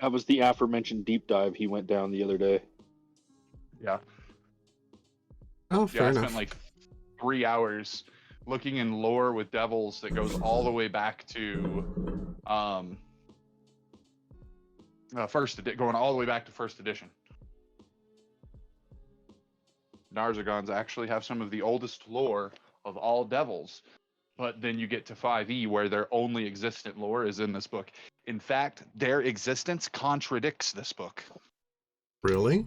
That was the aforementioned deep dive he went down the other day. Yeah. Oh, fair I enough. spent like 3 hours looking in lore with devils that goes all the way back to going all the way back to first edition. Narzagons actually have some of the oldest lore of all devils, but then you get to 5e where their only existent lore is in this book. In fact, their existence contradicts this book. Really?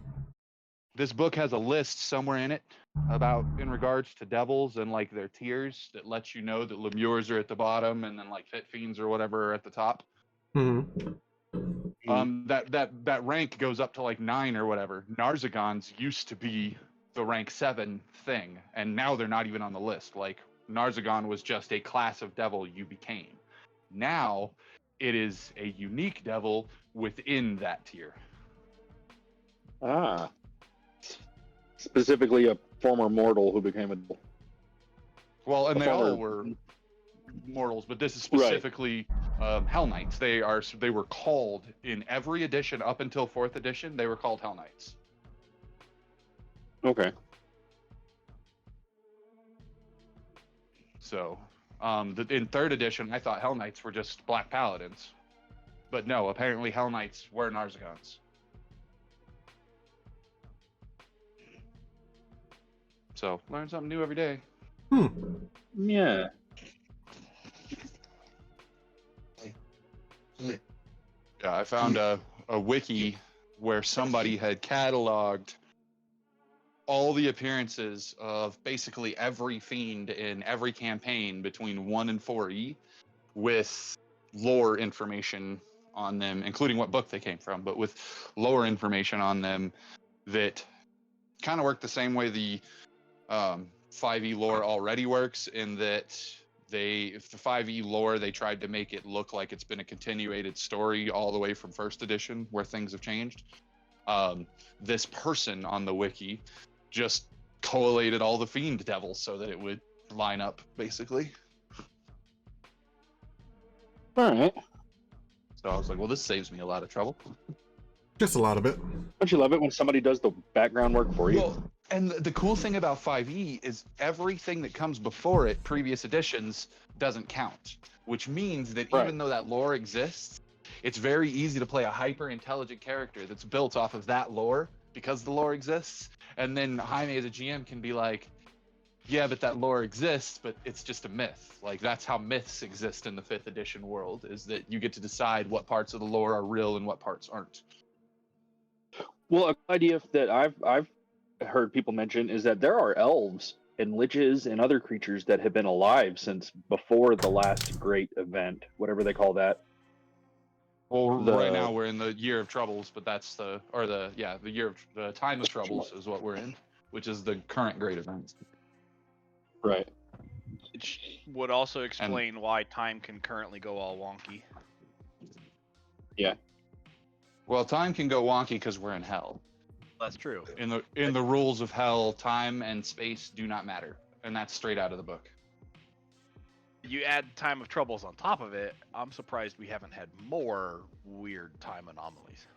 This book has a list somewhere in it about in regards to devils and like their tiers that lets you know that Lemures are at the bottom and then like Fit Fiends or whatever are at the top. Hmm. That rank goes up to like 9 or whatever. Narzagons used to be the rank 7 thing, and now they're not even on the list. Like Narzagon was just a class of devil you became. Now it is a unique devil within that tier. Ah. Specifically a former mortal who became a devil. Well, and A they former- all were mortals, but this is specifically Hell Knights. They were called in every edition up until 4th edition. They were called Hell Knights. Okay. So, in 3rd edition, I thought Hell Knights were just Black Paladins, but no. Apparently, Hell Knights were Narzagons. So, learn something new every day. Yeah. Yeah, I found a wiki where somebody had cataloged all the appearances of basically every fiend in every campaign between 1 and 4e with lore information on them, including what book they came from, but with lore information on them that kind of work the same way the 5e lore already works, in that if the 5e lore, they tried to make it look like it's been a continuated story all the way from 1st edition where things have changed. This person on the wiki just collated all the fiend devils so that it would line up, basically. All right. So I was like, well, this saves me a lot of trouble. Just a lot of it. Don't you love it when somebody does the background work for you? Well, and the cool thing about 5e is everything that comes before it, previous editions, doesn't count. Which means that even though that lore exists, it's very easy to play a hyper-intelligent character that's built off of that lore because the lore exists. And then Jaime as a GM can be like, yeah, but that lore exists, but it's just a myth. Like, that's how myths exist in the 5th edition world, is that you get to decide what parts of the lore are real and what parts aren't. Well, an idea that I've heard people mention is that there are elves and liches and other creatures that have been alive since before the last great event, whatever they call that. Well, right now we're in the Year of Troubles, but that's the Time of Troubles is what we're in, which is the current great event. Right. Which would also explain why time can currently go all wonky. Yeah. Well, time can go wonky because we're in hell. That's true. In the rules of hell, time and space do not matter, and that's straight out of the book. You add Time of Troubles on top of it, I'm surprised we haven't had more weird time anomalies.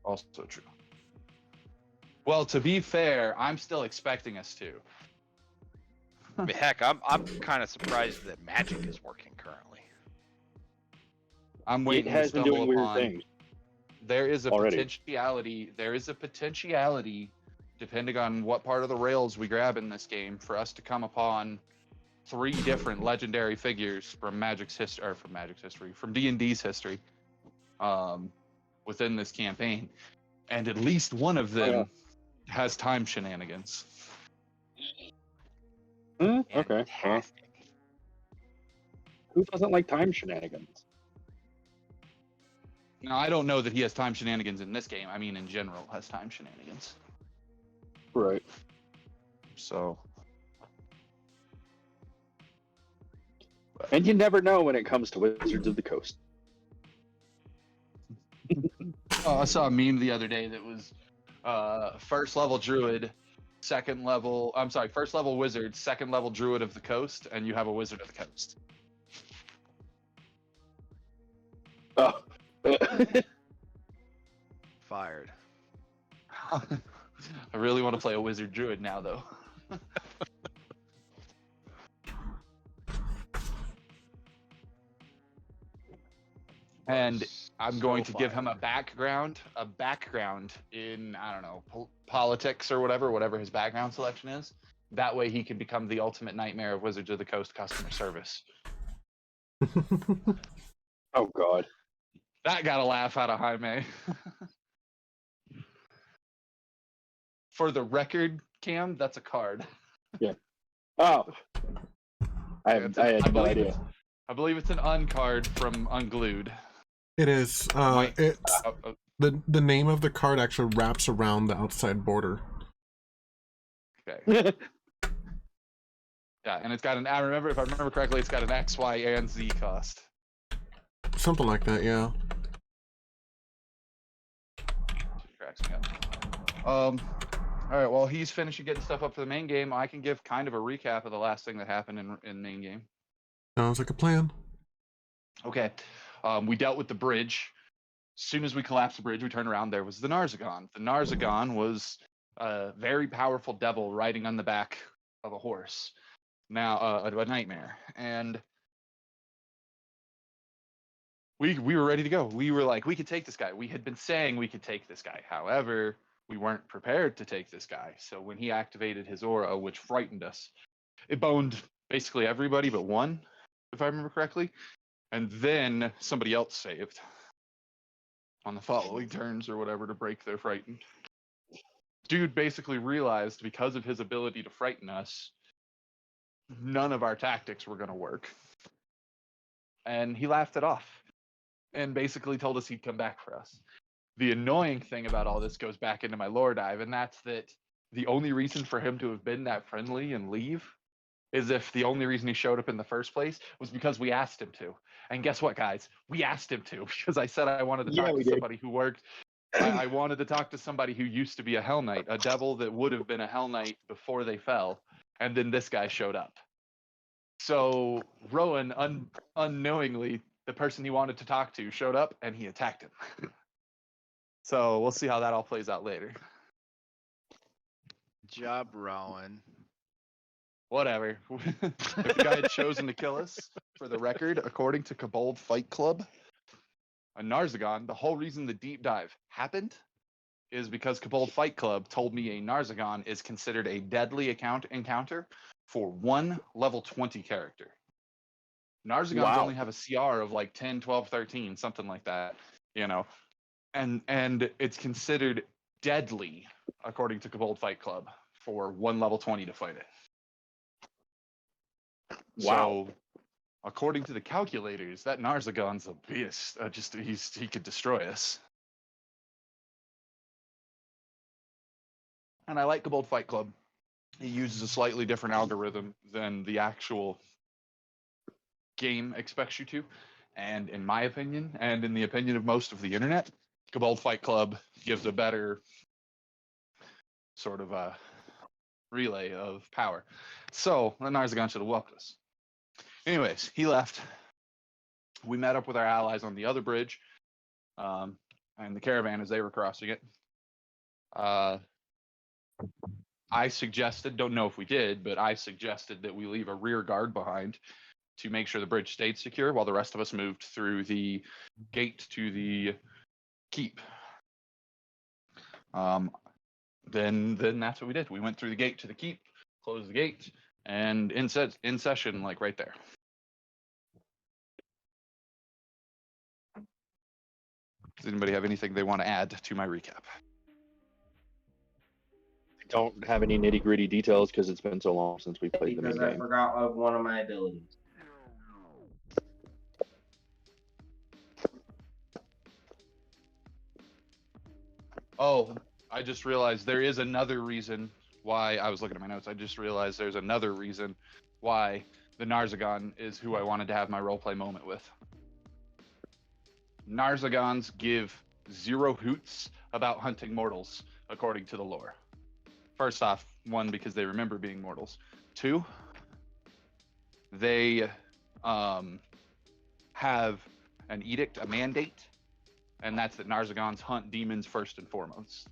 Also true. Well, to be fair, I'm still expecting us to. I mean, heck, I'm kind of surprised that magic is working currently. I'm waiting It has to been stumble doing upon. weird things. There is a already. potentiality. There is a potentiality, depending on what part of the rails we grab in this game, for us to come upon 3 different legendary figures from from D&D's history, within this campaign, and at least one of them has time shenanigans. Okay. Who doesn't like time shenanigans? Now, I don't know that he has time shenanigans in this game. I mean, in general, has time shenanigans. Right. So. And you never know when it comes to Wizards of the Coast. I saw a meme the other day that was first level druid, first level wizard, second level druid of the coast, and you have a wizard of the coast. Oh. Fired. I really want to play a wizard druid now, though. And I'm going to give him a background in, I don't know, politics or whatever his background selection is. That way he can become the ultimate nightmare of Wizards of the Coast customer service. Oh God. That got a laugh out of Jaime. For the record, Cam, that's a card. Yeah. Oh. I had no idea. I believe it's an uncard from Unglued. It is. It's the name of the card actually wraps around the outside border. Okay. Yeah, and it's got an. If I remember correctly, it's got an X, Y, and Z cost. Something like that, yeah. Cracks me up. All right. Well, he's finishing getting stuff up for the main game. I can give kind of a recap of the last thing that happened in main game. Sounds like a plan. Okay. We dealt with the bridge. As soon as we collapsed the bridge, we turned around. There was the Narzagon. The Narzagon was a very powerful devil riding on the back of a horse. Now, a nightmare. And we were ready to go. We were like, we could take this guy. We had been saying we could take this guy. However, we weren't prepared to take this guy. So when he activated his aura, which frightened us, it boned basically everybody but one, if I remember correctly. And then somebody else saved on the following turns or whatever to break their frightened. Dude basically realized because of his ability to frighten us, none of our tactics were going to work. And he laughed it off and basically told us he'd come back for us. The annoying thing about all this goes back into my lore dive, and that's that the only reason for him to have been that friendly and leave is if the only reason he showed up in the first place was because we asked him to. And guess what, guys? We asked him to because I said I wanted to talk to somebody who worked. I wanted to talk to somebody who used to be a Hell Knight, a devil that would have been a Hell Knight before they fell. And then this guy showed up. So Rowan, unknowingly, the person he wanted to talk to showed up and he attacked him. So we'll see how that all plays out later. Job, Rowan. Whatever. If the guy had chosen to kill us, for the record, according to Kobold Fight Club, a Narzagon, the whole reason the deep dive happened is because Kobold Fight Club told me a Narzagon is considered a deadly encounter for one level 20 character. Narzagons only have a CR of like 10, 12, 13, something like that, you know. And it's considered deadly, according to Kobold Fight Club, for one level 20 to fight it. Wow. So, according to the calculators, that Narzagon's a beast. He could destroy us. And I like Kobold Fight Club. He uses a slightly different algorithm than the actual game expects you to. And in my opinion, and in the opinion of most of the internet, Kobold Fight Club gives a better sort of a relay of power. So the Narzagon should have welcomed us. Anyways, he left. We met up with our allies on the other bridge, and the caravan as they were crossing it. I suggested, don't know if we did, but I suggested that we leave a rear guard behind to make sure the bridge stayed secure while the rest of us moved through the gate to the keep. Then that's what we did. We went through the gate to the keep, closed the gate, and in session, like right there. Does anybody have anything they want to add to my recap? I don't have any nitty gritty details because it's been so long since we played the main Because I game. forgot of one of my abilities. Oh, I just realized there is another reason why I was looking at my notes. I just realized there's another reason why the Narzagon is who I wanted to have my roleplay moment with. Narzagons give zero hoots about hunting mortals, according to the lore. First off, one, because they remember being mortals. Two, they have an edict, a mandate, and that's that Narzagons hunt demons first and foremost.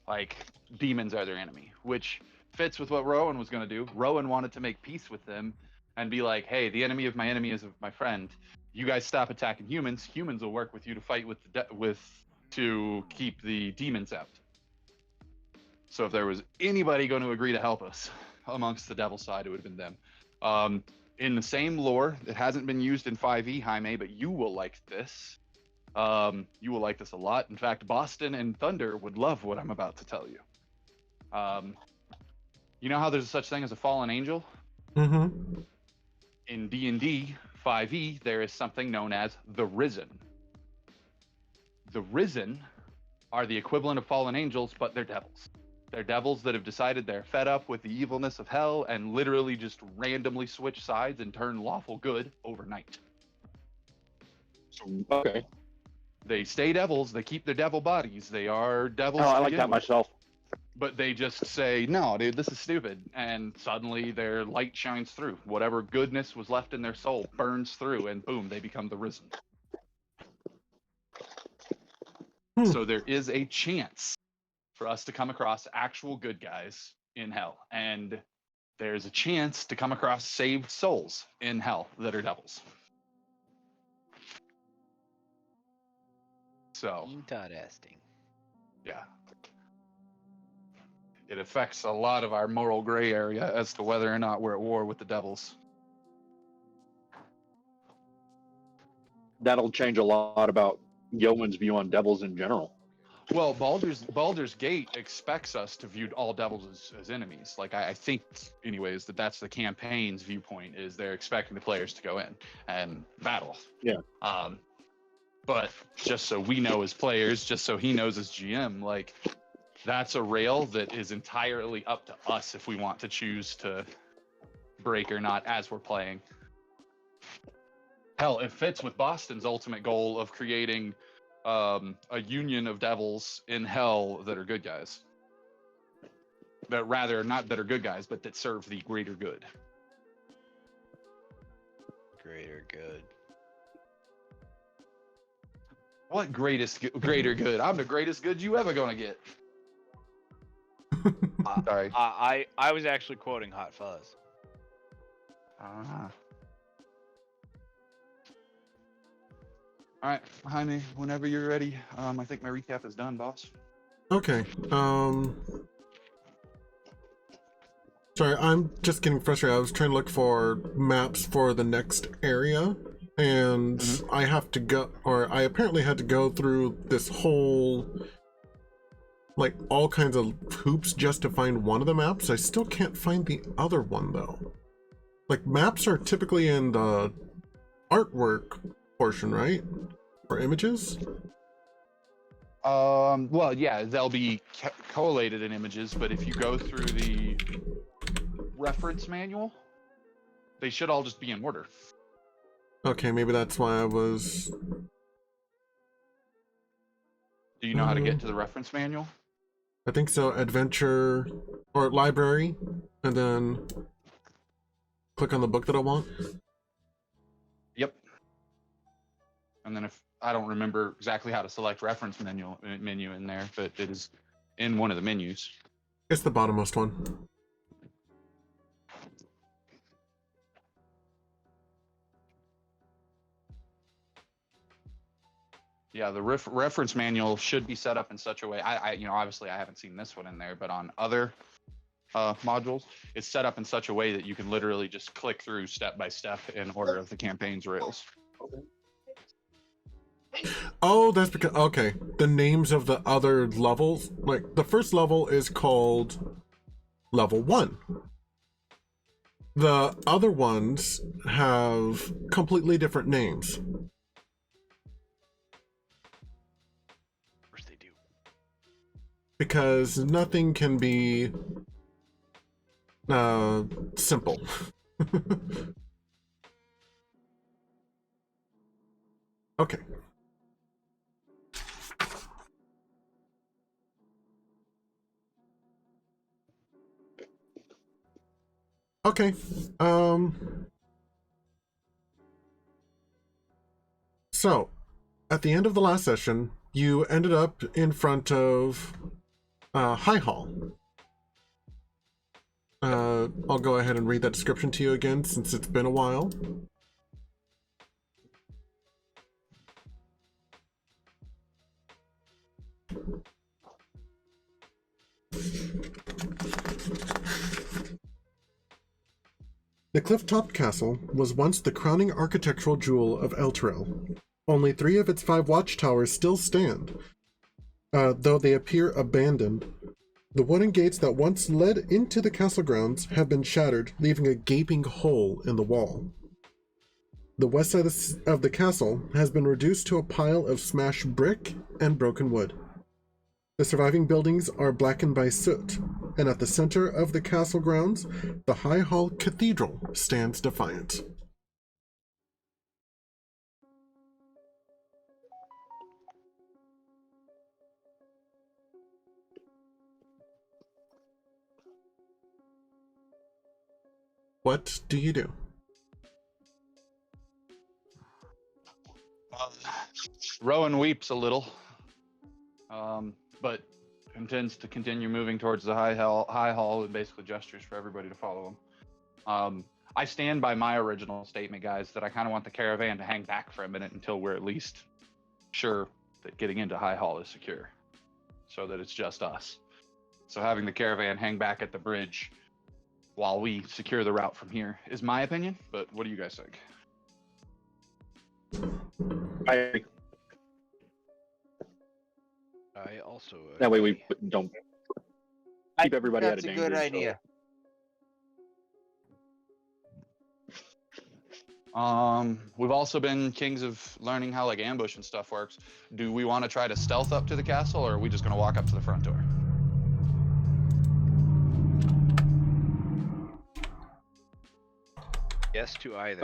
Like, demons are their enemy, which fits with what Rowan was going to do. Rowan wanted to make peace with them and be like, hey, the enemy of my enemy is my friend. You guys stop attacking humans. Humans will work with you to fight with to keep the demons out. So if there was anybody going to agree to help us amongst the devil side, it would have been them. In the same lore, it hasn't been used in 5e, Jaime, but you will like this. You will like this a lot. In fact, Boston and Thunder would love what I'm about to tell you. You know how there's such thing as a fallen angel? Mm-hmm. In D&D 5e, there is something known as the Risen. The Risen are the equivalent of fallen angels, but they're devils. They're devils that have decided they're fed up with the evilness of hell and literally just randomly switch sides and turn lawful good overnight. Okay. They stay devils. They keep their devil bodies. They are devils. Oh, I to like begin that with. myself. But they just say, no, dude, this is stupid. And suddenly their light shines through. Whatever goodness was left in their soul burns through, and boom, they become the Risen. So there is a chance for us to come across actual good guys in hell. And there's a chance to come across saved souls in hell that are devils. So, Interesting. yeah. It affects a lot of our moral gray area as to whether or not we're at war with the devils. That'll change a lot about Yeoman's view on devils in general. Well, Baldur's Gate expects us to view all devils as enemies. Like, I think, anyways, that's the campaign's viewpoint, is they're expecting the players to go in and battle. Yeah. But just so we know as players, just so he knows as GM, like, that's a rail that is entirely up to us if we want to choose to break or not as we're playing. Hell, it fits with Boston's ultimate goal of creating a union of devils in hell that are good guys. That rather, not that are good guys, but that serve the greater good. Greater good. What greater good? I'm the greatest good you ever gonna get. Sorry. I was actually quoting Hot Fuzz. Ah. All right, Jaime, whenever you're ready. I think my recap is done, boss. Okay. Sorry, I'm just getting frustrated. I was trying to look for maps for the next area, and I have to go, or I apparently had to go through this whole, like, all kinds of hoops just to find one of the maps. I still can't find the other one, though. Like, maps are typically in the artwork portion, right? Or images? Well, yeah, they'll be collated in images, but if you go through the reference manual, they should all just be in order. Okay, maybe that's why I was... Do you know how to get to the reference manual? I think so. Adventure, or library, and then click on the book that I want. Yep. And then if I don't remember exactly how to select reference menu in there, but it is in one of the menus. It's the bottommost one. Yeah, the reference manual should be set up in such a way. Obviously I haven't seen this one in there, but on other modules, it's set up in such a way that you can literally just click through step by step in order of the campaign's rails. Oh, that's because, okay, the names of the other levels, like the first level is called level 1. The other ones have completely different names. Of course they do. Because nothing can be simple. Okay. Okay. So, at the end of the last session, you ended up in front of High Hall. I'll go ahead and read that description to you again since it's been a while. The cliff-topped castle was once the crowning architectural jewel of Elturel. Only 3 of its 5 watchtowers still stand, though they appear abandoned. The wooden gates that once led into the castle grounds have been shattered, leaving a gaping hole in the wall. The west side of the castle has been reduced to a pile of smashed brick and broken wood. The surviving buildings are blackened by soot, and at the center of the castle grounds, the High Hall Cathedral stands defiant. What do you do? Rowan weeps a little, but intends to continue moving towards the high hall and basically gestures for everybody to follow him. I stand by my original statement, guys, that I kind of want the caravan to hang back for a minute until we're at least sure that getting into High Hall is secure, so that it's just us. So having the caravan hang back at the bridge while we secure the route from here is my opinion, but what do you guys think? I also that way we agree. don't I keep think everybody out that's of a danger. good idea. We've also been kings of learning how like ambush and stuff works. Do we want to try to stealth up to the castle, or are we just going to walk up to the front door? Yes to either.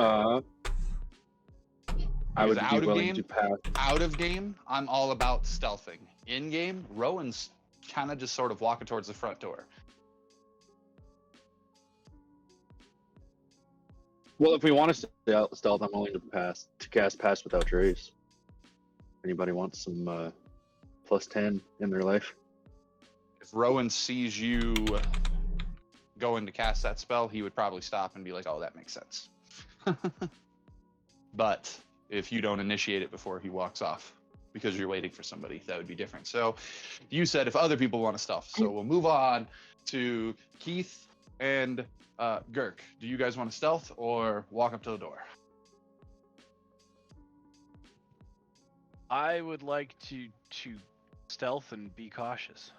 I would Because be out of willing game- to pass. Out of game, I'm all about stealthing. In game, Rowan's kind of just sort of walking towards the front door. Well, if we want to stealth, I'm willing to cast Pass Without Trace. Anybody wants some +10 in their life? If Rowan sees you going to cast that spell, he would probably stop and be like, "Oh, that makes sense." But if you don't initiate it before he walks off because you're waiting for somebody, that would be different. So you said if other people want to stealth. So we'll move on to Keith and Girk. Do you guys want to stealth or walk up to the door? I would like to stealth and be cautious.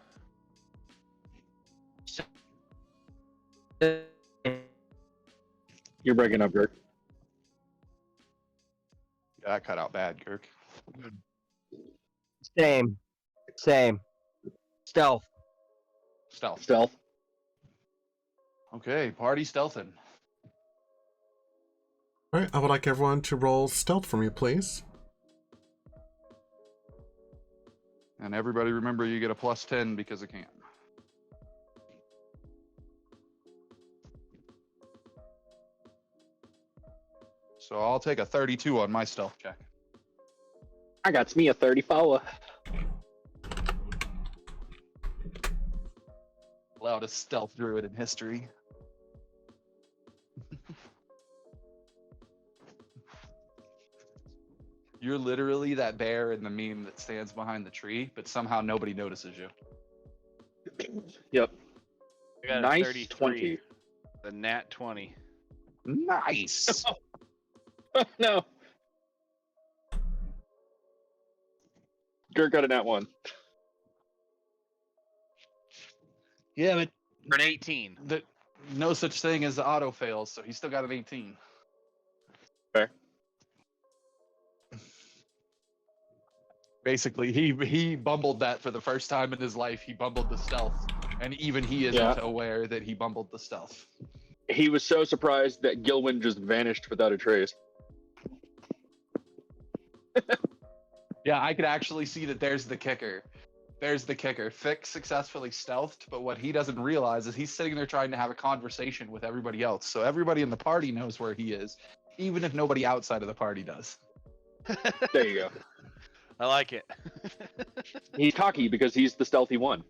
You're breaking up, Dirk. That cut out bad, Girk. Same. Stealth. Stealth. Stealth. Okay, party stealthing. Alright, I would like everyone to roll stealth for me, please. And everybody remember you get a +10 because it can. So I'll take a 32 on my stealth check. I got me a 34. Loudest stealth druid in history. You're literally that bear in the meme that stands behind the tree, but somehow nobody notices you. Yep. I got a Nice 33. 20. The nat 20. Nice. No. Dirk got a nat 1. Yeah, but For an 18. no such thing as auto fails, so he still got an 18. Fair. Basically, he bumbled that for the first time in his life. He bumbled the stealth, and even he isn't aware that he bumbled the stealth. He was so surprised that Gilwyn just vanished without a trace. Yeah, I could actually see that there's the kicker. Fix successfully stealthed, but what he doesn't realize is he's sitting there trying to have a conversation with everybody else. So everybody in the party knows where he is, even if nobody outside of the party does. There you go. I like it. He's cocky because he's the stealthy one.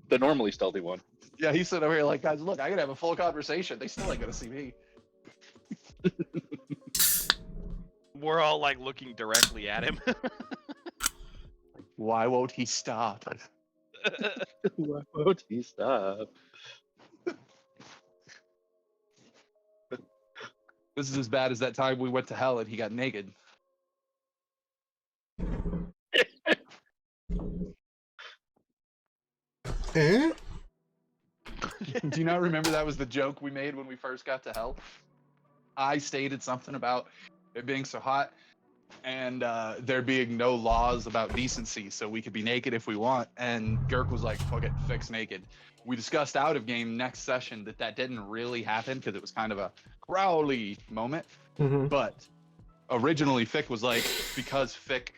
The normally stealthy one. Yeah, he's sitting over here like, guys, look, I can have a full conversation. They still ain't gonna see me. We're all like looking directly at him. Why won't he stop? Why won't he stop? This is as bad as that time we went to hell and he got naked. Eh? Do you not remember that was the joke we made when we first got to hell? I stated something about it being so hot and there being no laws about decency, so we could be naked if we want. And Girk was like, fuck it, fix naked. We discussed out of game next session that didn't really happen because it was kind of a Crowley moment. Mm-hmm. But originally Fick was like, because Fick's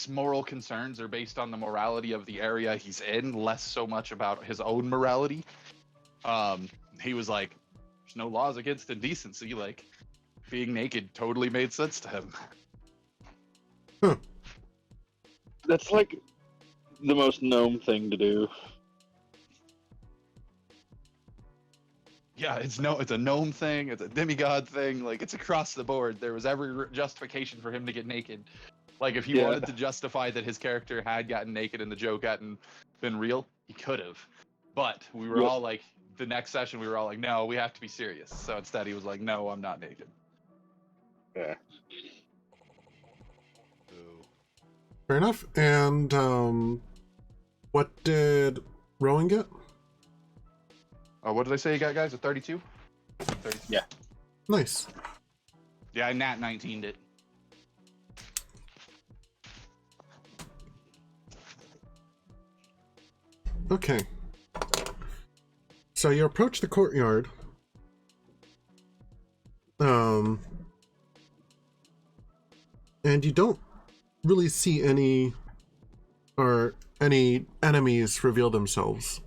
moral concerns are based on the morality of the area he's in, less so much about his own morality. He was like, there's no laws against indecency, like being naked totally made sense to him. That's like the most gnome thing to do. Yeah, it's a gnome thing, it's a demigod thing, like it's across the board. There was every justification for him to get naked. Like if he wanted to justify that his character had gotten naked and the joke hadn't been real, he could have. But we were all like, the next session we were all like, no, we have to be serious. So instead he was like, no, I'm not naked. Yeah. Fair enough. And what did Rowan get? What did I say you got, guys? A 32? 32. Yeah. Nice. Yeah, I nat 19'd it. Okay. So you approach the courtyard. And you don't really see any enemies reveal themselves.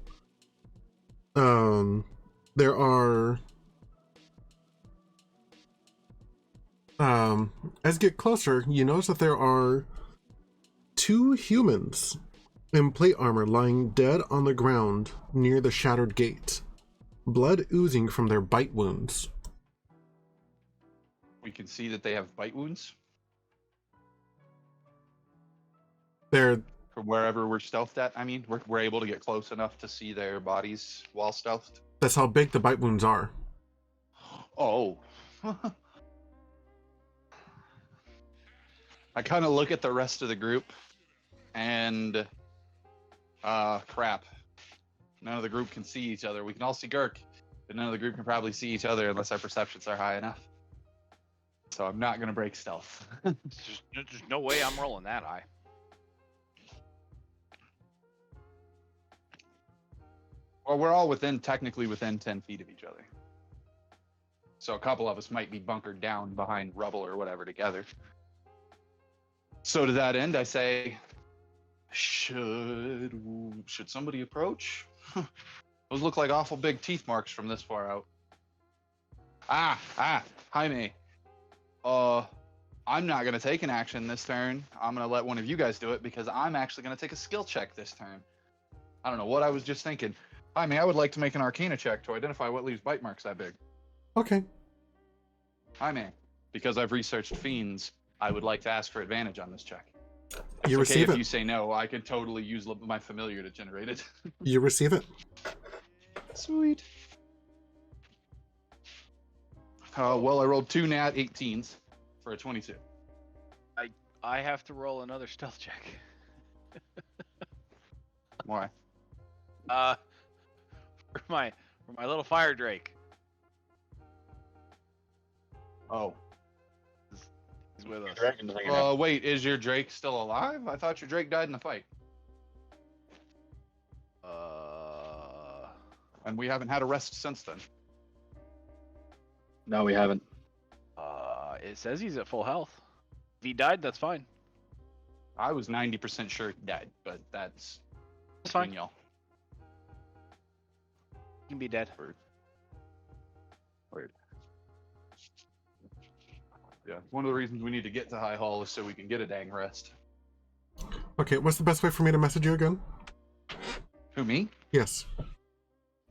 There are as you get closer, you notice that there are two humans in plate armor lying dead on the ground near the shattered gate, blood oozing from their bite wounds. We can see that they have bite wounds They're from wherever we're stealthed at. I mean, we're able to get close enough to see their bodies while stealthed. That's how big the bite wounds are. Oh. I kind of look at the rest of the group and crap. None of the group can see each other. We can all see Girk, but none of the group can probably see each other unless our perceptions are high enough. So I'm not going to break stealth. There's no way I'm rolling that high. Well, we're all technically within 10 feet of each other. So a couple of us might be bunkered down behind rubble or whatever together. So to that end, I say, should somebody approach? Those look like awful big teeth marks from this far out. Jaime. I'm not going to take an action this turn. I'm going to let one of you guys do it because I'm actually going to take a skill check this turn. I don't know what I was just thinking. Jaime, I would like to make an Arcana check to identify what leaves bite marks that big. Okay. Jaime, because I've researched fiends, I would like to ask for advantage on this check. You It's okay receive if it. you say no. I can totally use my familiar to generate it. You receive it. Sweet. Well, I rolled 2 nat 18s for a 22. I have to roll another stealth check. Why? For my little fire drake. Oh. He's with us. Dragon's hanging out. Wait, is your Drake still alive? I thought your Drake died in the fight. And we haven't had a rest since then. No, we haven't. It says he's at full health. If he died, that's fine. I was 90% sure he died, but that's fine. between y'all. He can be dead. Weird. Yeah, one of the reasons we need to get to High Hall is so we can get a dang rest. Okay, what's the best way for me to message you again? Who, me? Yes.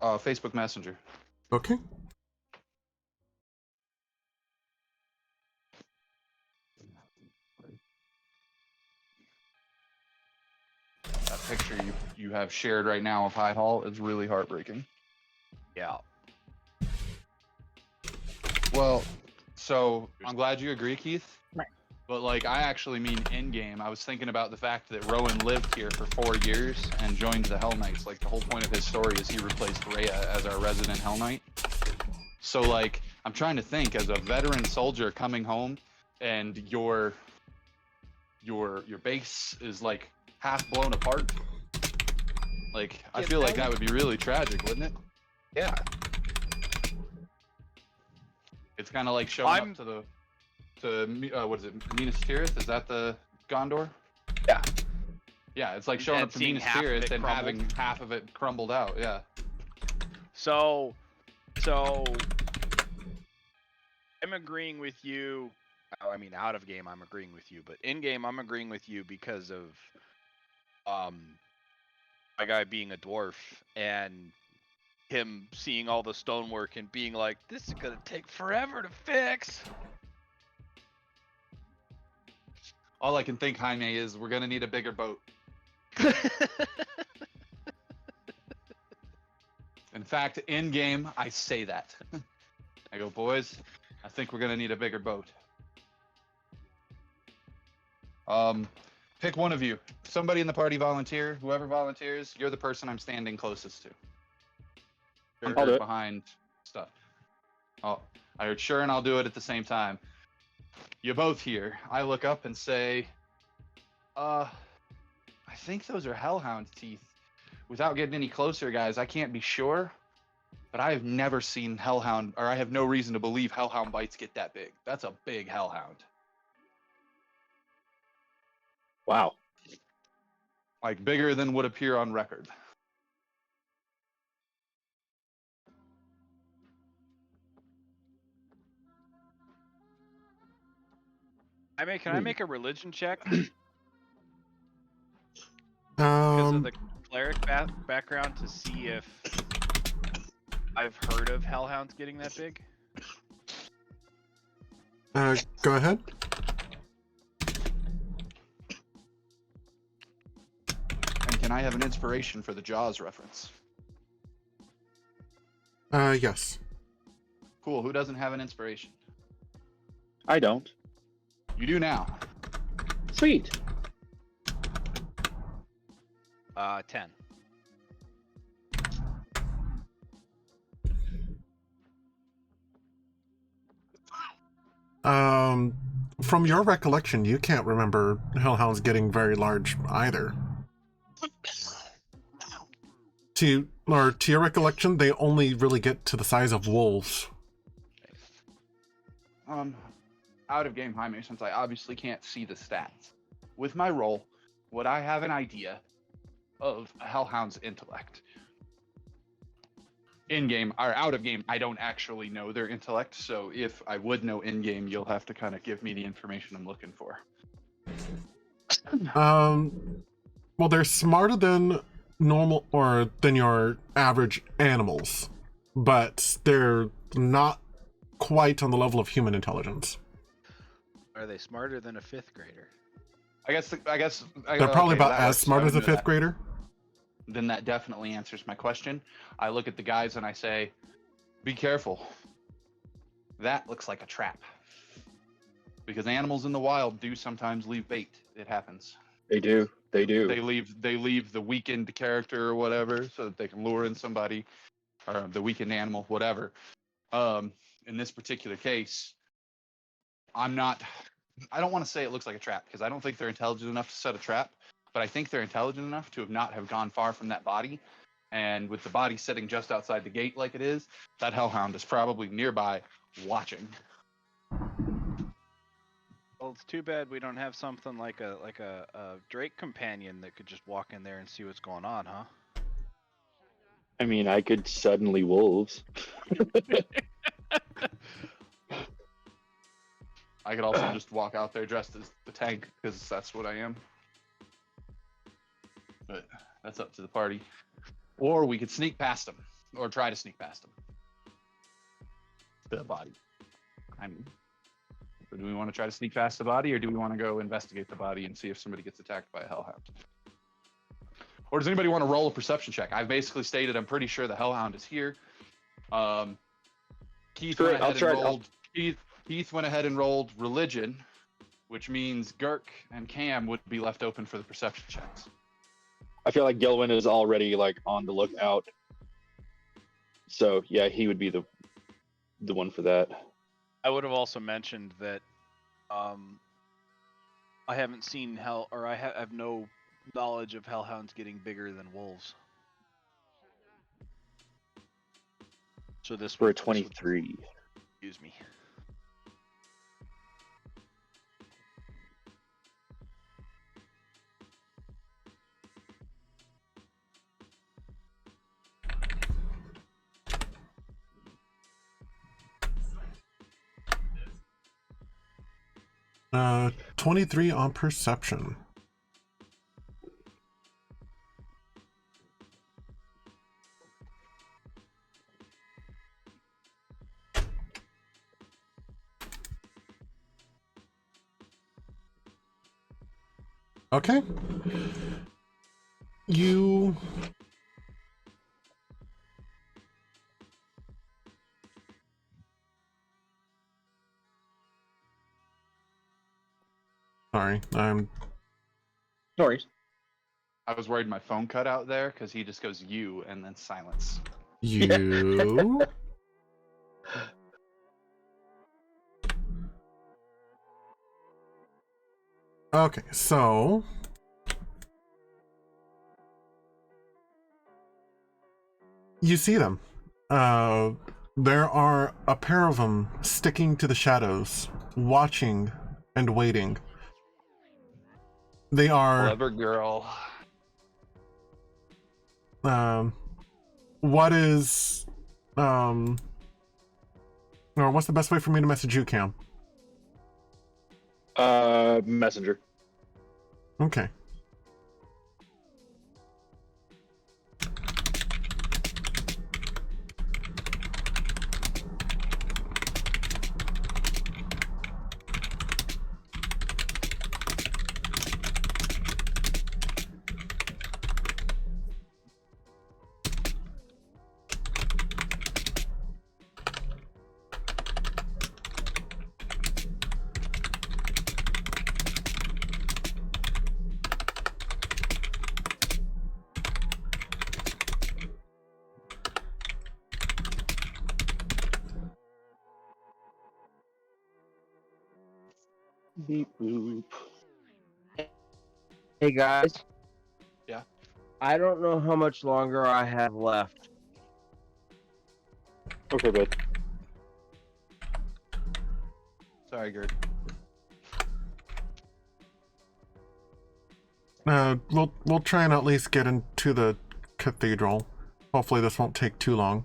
Facebook Messenger. Okay. That picture you have shared right now of High Hall is really heartbreaking. Yeah. Well, so I'm glad you agree, Keith. But like, I actually mean in-game. I was thinking about the fact that Rowan lived here for 4 years and joined the Hell Knights. Like, the whole point of his story is he replaced Rhea as our resident Hell Knight. So like, I'm trying to think, as a veteran soldier coming home and your base is like half blown apart. Like, I feel like that would be really tragic, wouldn't it? Yeah. It's kind of like showing up to what is it, Minas Tirith? Is that the Gondor? Yeah. Yeah, it's like showing And up to seeing Minas half of Tirith it and crumbled. having half of it crumbled out. Yeah. So I'm agreeing with you. I mean, out of game, I'm agreeing with you, but in game, I'm agreeing with you because of my guy being a dwarf and him seeing all the stonework and being like, "This is gonna take forever to fix." All I can think, Jaime, is we're gonna need a bigger boat. In fact, in game, I say that. I go, boys, I think we're gonna need a bigger boat. Pick one of you. Somebody in the party volunteer. Whoever volunteers, you're the person I'm standing closest to. I'll do it. Behind stuff. Oh, I heard sure, and I'll do it at the same time. You both here. I look up and say, I think those are hellhound teeth. Without getting any closer, guys, I can't be sure, but I have never seen hellhound, or I have no reason to believe hellhound bites get that big. That's a big hellhound. Wow. Like, bigger than would appear on record. Can I make a religion check? Because of the cleric background to see if I've heard of hellhounds getting that big. Go ahead. And can I have an inspiration for the Jaws reference? Yes. Cool. Who doesn't have an inspiration? I don't. You do now. Sweet. 10. From your recollection, you can't remember hellhounds getting very large either. To your recollection, they only really get to the size of wolves. Out of game, Jaime, since I obviously can't see the stats. With my roll, would I have an idea of a hellhound's intellect? In game or out of game, I don't actually know their intellect, so if I would know in game, you'll have to kind of give me the information I'm looking for. Well, they're smarter than normal or than your average animals, but they're not quite on the level of human intelligence. Are they smarter than a 5th grader? I guess They're probably about as smart as a 5th grader. Then that definitely answers my question. I look at the guys and I say, be careful. That looks like a trap. Because animals in the wild do sometimes leave bait. It happens. They do. They do. They leave the weakened character or whatever so that they can lure in somebody, or the weakened animal, whatever. In this particular case, I don't want to say it looks like a trap because I don't think they're intelligent enough to set a trap, but I think they're intelligent enough to not have gone far from that body. And with the body sitting just outside the gate like it is, that hellhound is probably nearby watching. Well, it's too bad we don't have something like a Drake companion that could just walk in there and see what's going on, huh? I mean, I could suddenly wolves. I could also just walk out there dressed as the tank, because that's what I am. But that's up to the party. Or we could sneak past them, or try to sneak past them. The body. I mean, so do we want to try to sneak past the body, or do we want to go investigate the body and see if somebody gets attacked by a hellhound? Or does anybody want to roll a perception check? I've basically stated I'm pretty sure the hellhound is here. Keith went ahead and rolled. Keith went ahead and rolled religion, which means Girk and Cam would be left open for the perception checks. I feel like Gilwin is already like on the lookout. So yeah, he would be the one for that. I would have also mentioned that I haven't seen I have no knowledge of hellhounds getting bigger than wolves. So this We're would, at 23. Excuse me. Uh, 23 on perception. Okay. You... Sorry, I'm... No worries. I was worried my phone cut out there because he just goes you and then silence. You... Okay, so... You see them. There are a pair of them sticking to the shadows, watching and waiting. They are... Clever girl. What is... Or what's the best way for me to message you, Cam? Messenger. Okay. Beep boop. Hey guys. Yeah? I don't know how much longer I have left. Okay, bud. Sorry, Gert. We'll try and at least get into the cathedral. Hopefully this won't take too long.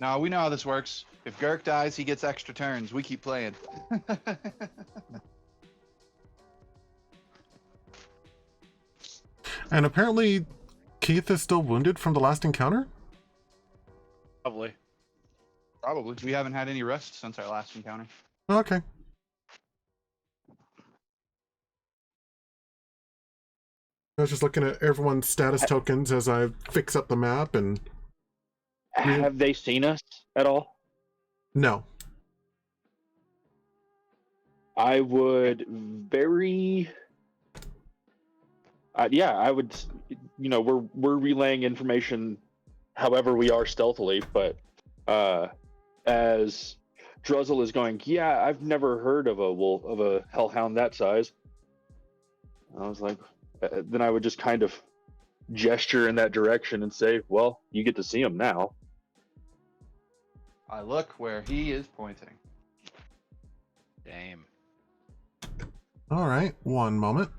No, we know how this works. If Girk dies, he gets extra turns. We keep playing. And apparently Keith is still wounded from the last encounter? Probably. Probably. We haven't had any rest since our last encounter. Okay. I was just looking at everyone's status tokens as I fix up the map, and... Have they seen us at all? No. I would very... yeah, I would... You know, we're relaying information however we are stealthily, but as Druzzl is going, yeah, I've never heard of a hellhound that size. I was like... then I would just kind of gesture in that direction and say, well, you get to see him now. I look where he is pointing. Damn. Alright, one moment.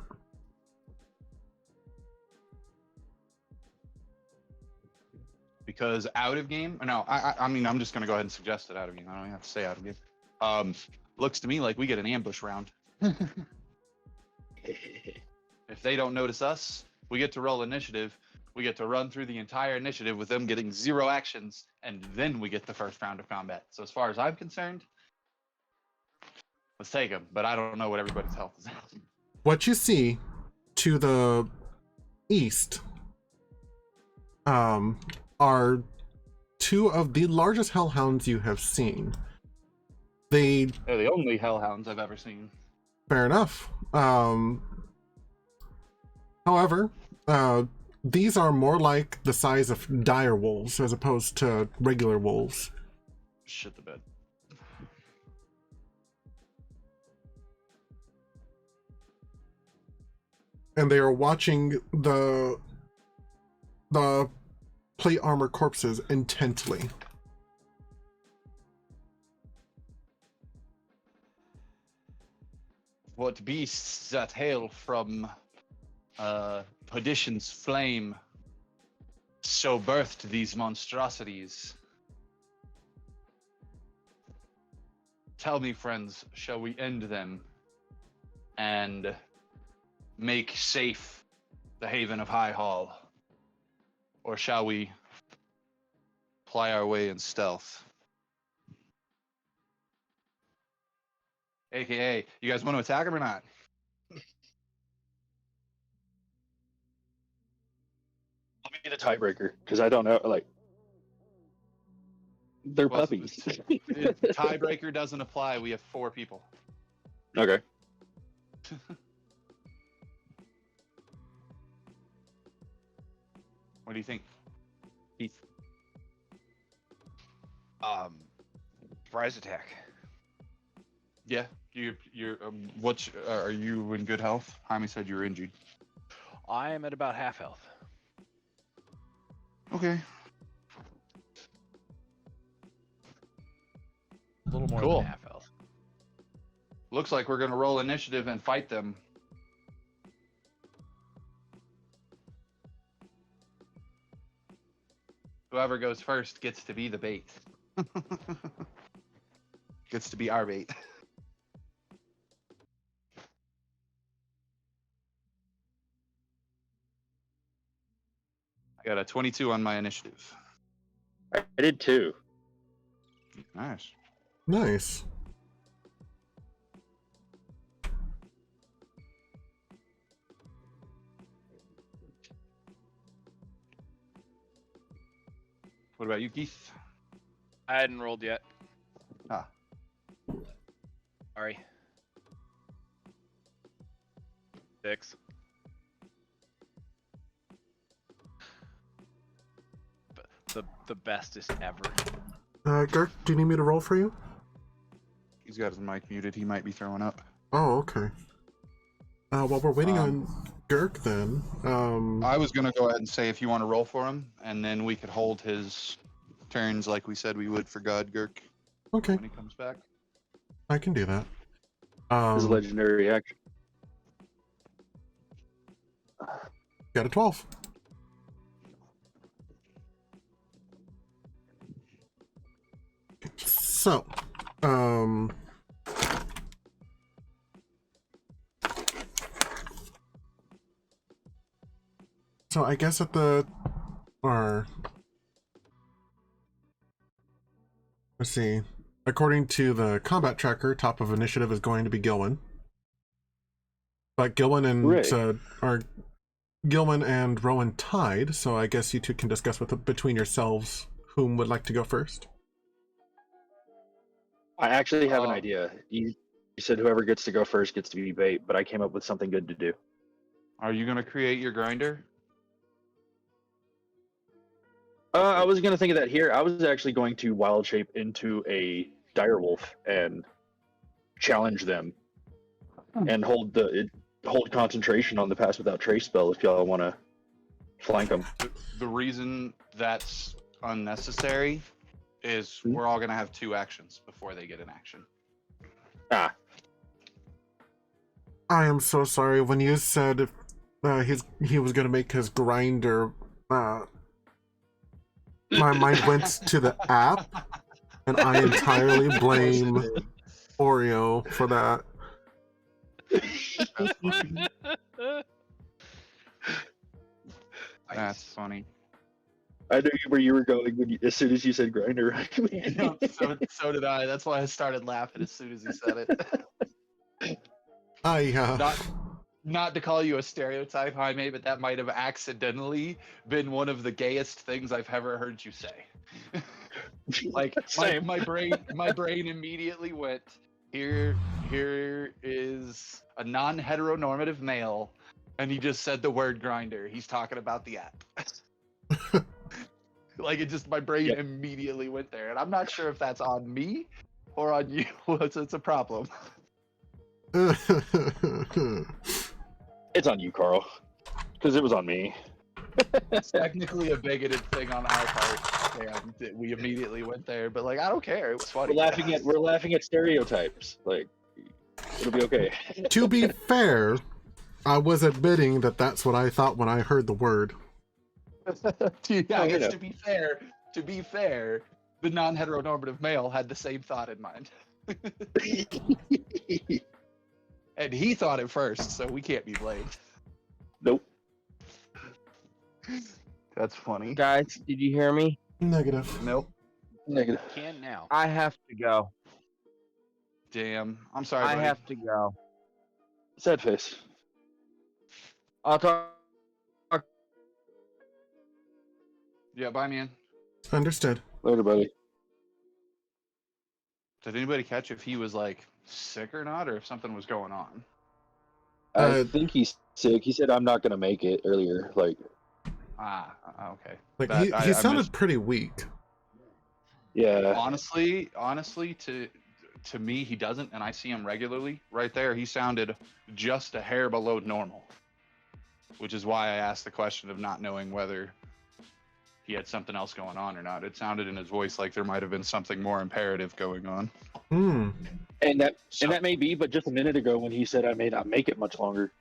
because out of game. No, I mean I'm just gonna go ahead and suggest it out of game. I don't even have to say out of game. Looks to me like we get an ambush round. If they don't notice us, we get to roll initiative. We get to run through the entire initiative with them getting 0 actions, and then we get the first round of combat. So as far as I'm concerned, let's take them. But I don't know what everybody's health is at. What you see to the east are 2 of the largest hellhounds you have seen. They're the only hellhounds I've ever seen. Fair enough. However, these are more like the size of dire wolves as opposed to regular wolves. Shit the bed. And they are watching the plate armor corpses intently. What beasts that hail from perdition's flame so birthed these monstrosities? Tell me, friends, shall we end them and make safe the haven of High Hall? Or shall we ply our way in stealth? AKA, you guys want to attack him or not? I'll be the tiebreaker because I don't know. Like, they're Well, puppies. Tiebreaker doesn't apply. We have 4 people. Okay. What do you think, Keith? Surprise attack. Yeah, you're. What's? Are you in good health? Jaime said you were injured. I am at about half health. Okay. A little more Cool. than half health. Looks like we're gonna roll initiative and fight them. Whoever goes first gets to be the bait. Gets to be our bait. I got a 22 on my initiative. I did too. Nice. Nice. What about you, Keith? I hadn't rolled yet. Ah. Sorry. 6. The bestest ever. Gark, do you need me to roll for you? He's got his mic muted. He might be throwing up. Oh, okay. While we're waiting on Girk, then, I was gonna go ahead and say if you want to roll for him, and then we could hold his turns like we said we would for God Girk okay, when he comes back. I can do that. His legendary action. Got a 12. So, so I guess at the, or, let's see, according to the combat tracker, top of initiative is going to be Gilwin. But Gilwin and Rowan tied, so I guess you two can discuss between yourselves whom would like to go first. I actually have an idea. You said whoever gets to go first gets to be bait, but I came up with something good to do. Are you gonna create your grinder? I was going to think of that here. I was actually going to wild shape into a direwolf and challenge them and hold concentration on the pass without trace spell if y'all want to flank them. The reason that's unnecessary is we're all gonna have 2 actions before they get an action. Ah. I am so sorry. When you said he was going to make his grinder my mind went to the app, and I entirely blame Oreo for that. That's funny. That's funny. I knew where you were going when as soon as you said grinder. So did I. That's why I started laughing as soon as he said it. Not to call you a stereotype, Jaime, but that might have accidentally been one of the gayest things I've ever heard you say. Like my brain immediately went, here is a non-heteronormative male, and he just said the word grinder. He's talking about the app. Like my brain immediately went there, and I'm not sure if that's on me or on you. It's a problem. It's on you, Carl, because it was on me. It's technically a bigoted thing on our part. And we immediately went there, but like I don't care. It was funny. We're laughing at stereotypes. Like it'll be okay. To be fair, I was admitting that that's what I thought when I heard the word. Yeah, I guess to be fair, the non-heteronormative male had the same thought in mind. And he thought it first, so we can't be blamed. Nope. That's funny. Guys, did you hear me? Negative. Nope. Negative. Can now. I have to go. Damn. I'm sorry, I buddy. have to go. Sad face. I'll talk. Yeah, bye, man. Understood. Later, buddy. Did anybody catch if he was like sick or not, or if something was going on? I think he's sick. He said, "I'm not gonna make it" earlier. Like, Okay. Like That- he I sounded missed- pretty weak. yeah. Honestly, to me, he doesn't, and I see him regularly. Right there, he sounded just a hair below normal, which is why I asked the question of not knowing whether he had something else going on or not. It sounded in his voice like there might have been something more imperative going on. Hmm. And that may be, but just a minute ago when he said I may not make it much longer,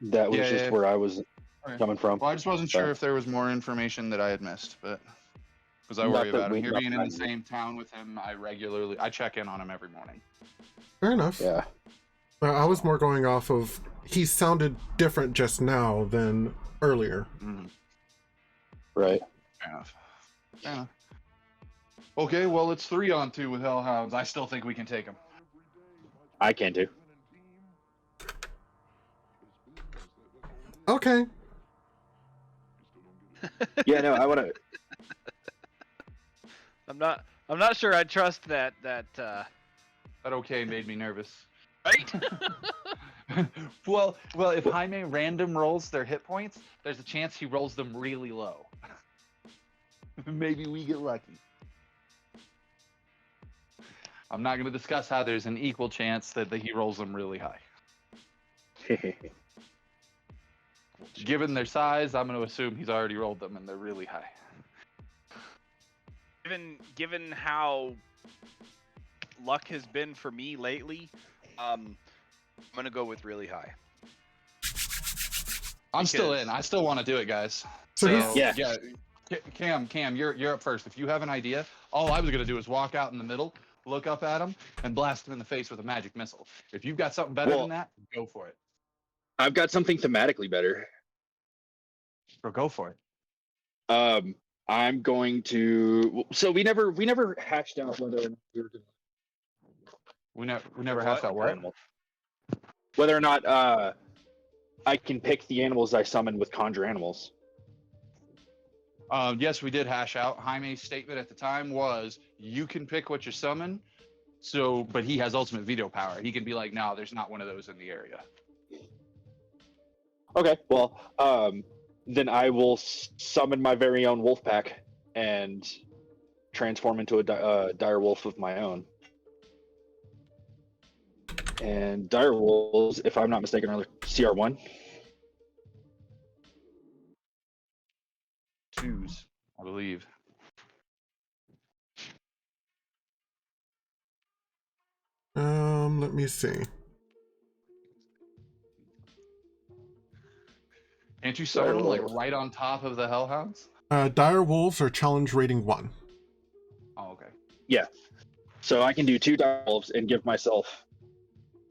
that was just where I was coming from. Well, I just wasn't sure if there was more information that I had missed, but because I worry about him. Here being in the same town with him, I check in on him every morning. Fair enough. Yeah. I was more going off of he sounded different just now than earlier. Mm-hmm. Right. Fair enough. Fair enough. Okay, well, it's 3-on-2 with Hellhounds. I still think we can take them. I can too. Okay. Yeah, no, I want to. I'm not sure I trust that That okay made me nervous. right? Well, if Jaime random rolls their hit points, there's a chance he rolls them really low. Maybe we get lucky. I'm not going to discuss how there's an equal chance that he rolls them really high. Given their size, I'm going to assume he's already rolled them and they're really high. Given how luck has been for me lately, I'm gonna go with really high. I'm still in. I still want to do it, guys. So Yeah. Cam, you're up first. If you have an idea, all I was gonna do is walk out in the middle, look up at him, and blast him in the face with a magic missile. If you've got something better than that, go for it. I've got something thematically better. Or go for it. I'm going to. So we never hashed out whether or not we were going. We never hashed out what? Whether or not I can pick the animals I summon with conjure animals. Yes, we did hash out. Jaime's statement at the time was, you can pick what you summon, but he has ultimate veto power. He can be like, no, there's not one of those in the area. Okay, well, then I will summon my very own wolf pack and transform into a dire wolf of my own. And dire wolves, if I'm not mistaken, are CR1. 2s, I believe. Let me see. Can't you summon them like right on top of the Hellhounds? Dire wolves are challenge rating 1. Oh, okay. Yeah. So I can do 2 direwolves and give myself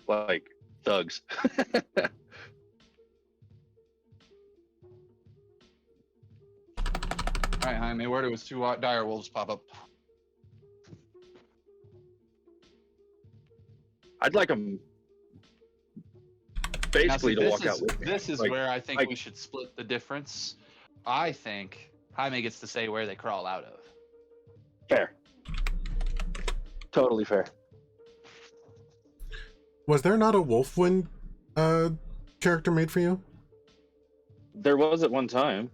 like thugs. All right, Jaime, where do his 2 dire wolves pop up? I'd like them Now, basically see, to walk out with me. this is Like- where I think like- we should split the difference. I think Jaime gets to say where they crawl out of. Fair. Totally fair. Was there not a Wolfwind character made for you? There was at one time.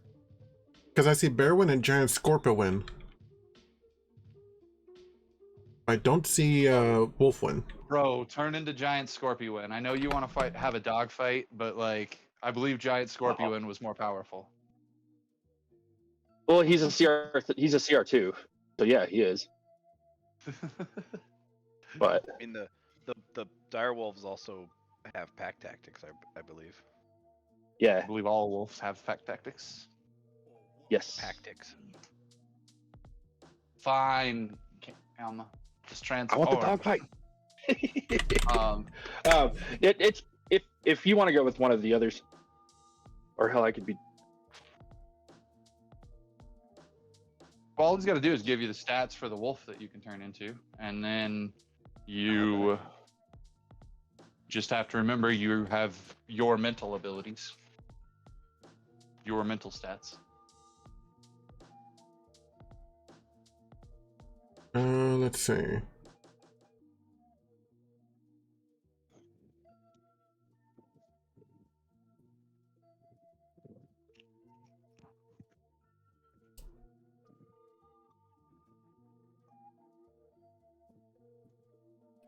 Because I see Bearwind and Giant Scorpion. I don't see Wolfwind. Bro, turn into Giant Scorpion. I know you want to have a dog fight, but like, I believe Giant Scorpion was more powerful. Well, he's a CR2. So yeah, he is. But I mean, the direwolves also have pack tactics, I believe. I yeah, believe all wolves have pack tactics. yes. Tactics. Fine, Alma. Just I transform. want the dog fight. Um, It's if you want to go with one of the others, or hell, I could be. all he's got to do is give you the stats for the wolf that you can turn into, and then you just have to remember you have your mental abilities, your mental stats. Let's see.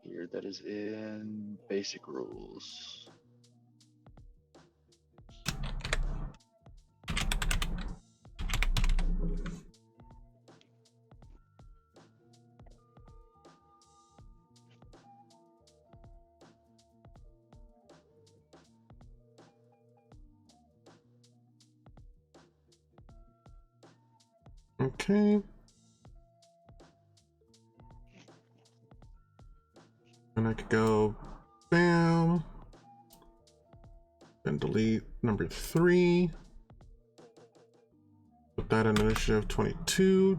Here, that is in basic rules. Okay. And I could go bam. And delete number 3. Put that in initiative 22.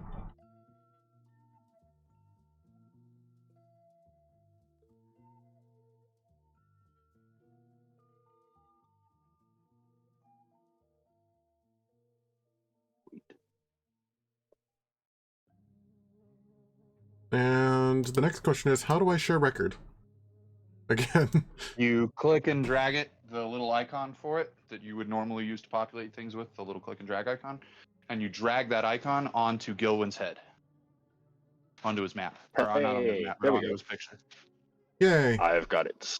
And the next question is, how do I share record? Again. You click and drag it, the little icon for it that you would normally use to populate things with, the little click and drag icon, and you drag that icon onto Gilwin's head, onto his map, or not onto his Hey, map, there but we onto go. his picture. Yay. I've got it.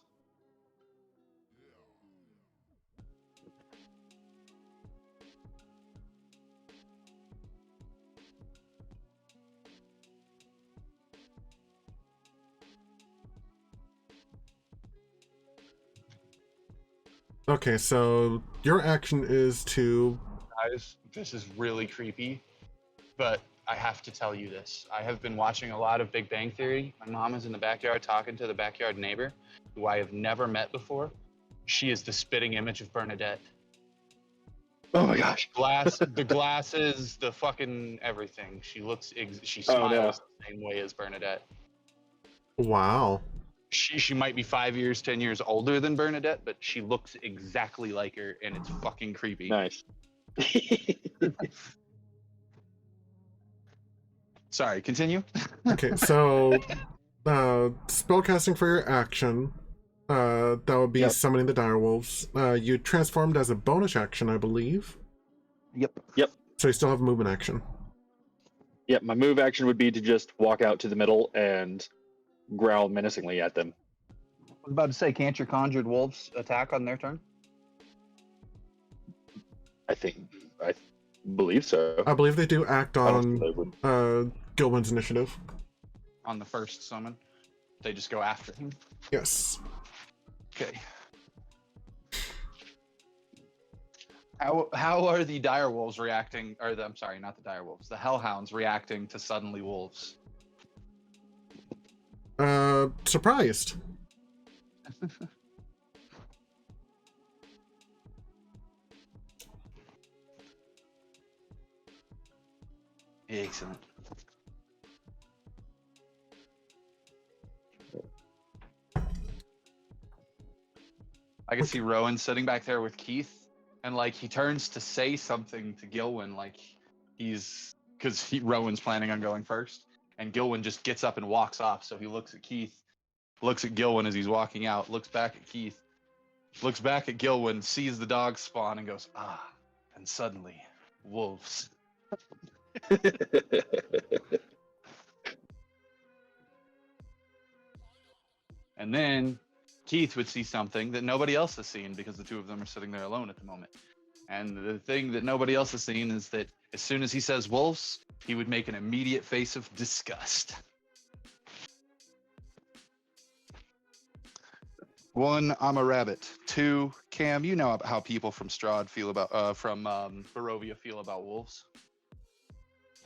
Okay, so your action is to... Guys, this is really creepy, but I have to tell you this. I have been watching a lot of Big Bang Theory. My mom is in the backyard talking to the backyard neighbor, who I have never met before. She is the spitting image of Bernadette. Oh my gosh. The glasses, the fucking everything. She looks, she Oh, smiles no. the same way as Bernadette. Wow. She might be 5 years, 10 years older than Bernadette, but she looks exactly like her, and it's fucking creepy. Nice. Sorry, continue. Okay, so spellcasting for your action, that would be Yep. summoning the direwolves. You transformed as a bonus action, I believe. Yep. So you still have movement action. Yep, my move action would be to just walk out to the middle and growl menacingly at them. I was about to say, can't your conjured wolves attack on their turn? I believe so. I believe they do act I don't on think they would. Gilwin's initiative. On the first summon, they just go after him. Yes. Okay. How are the dire wolves reacting? Or I'm sorry, not the dire wolves. The hellhounds reacting to suddenly wolves. Surprised. Excellent. I can see Rowan sitting back there with Keith, and like he turns to say something to Gilwyn, like because Rowan's planning on going first, and Gilwyn just gets up and walks off. So he looks at Keith, looks at Gilwyn as he's walking out, looks back at Keith, looks back at Gilwyn, sees the dog spawn, and goes, ah, and suddenly, wolves. And then Keith would see something that nobody else has seen because the two of them are sitting there alone at the moment. And the thing that nobody else has seen is that as soon as he says wolves, he would make an immediate face of disgust. 1, I'm a rabbit. 2, Cam, you know how people from Strahd feel about from Barovia feel about wolves.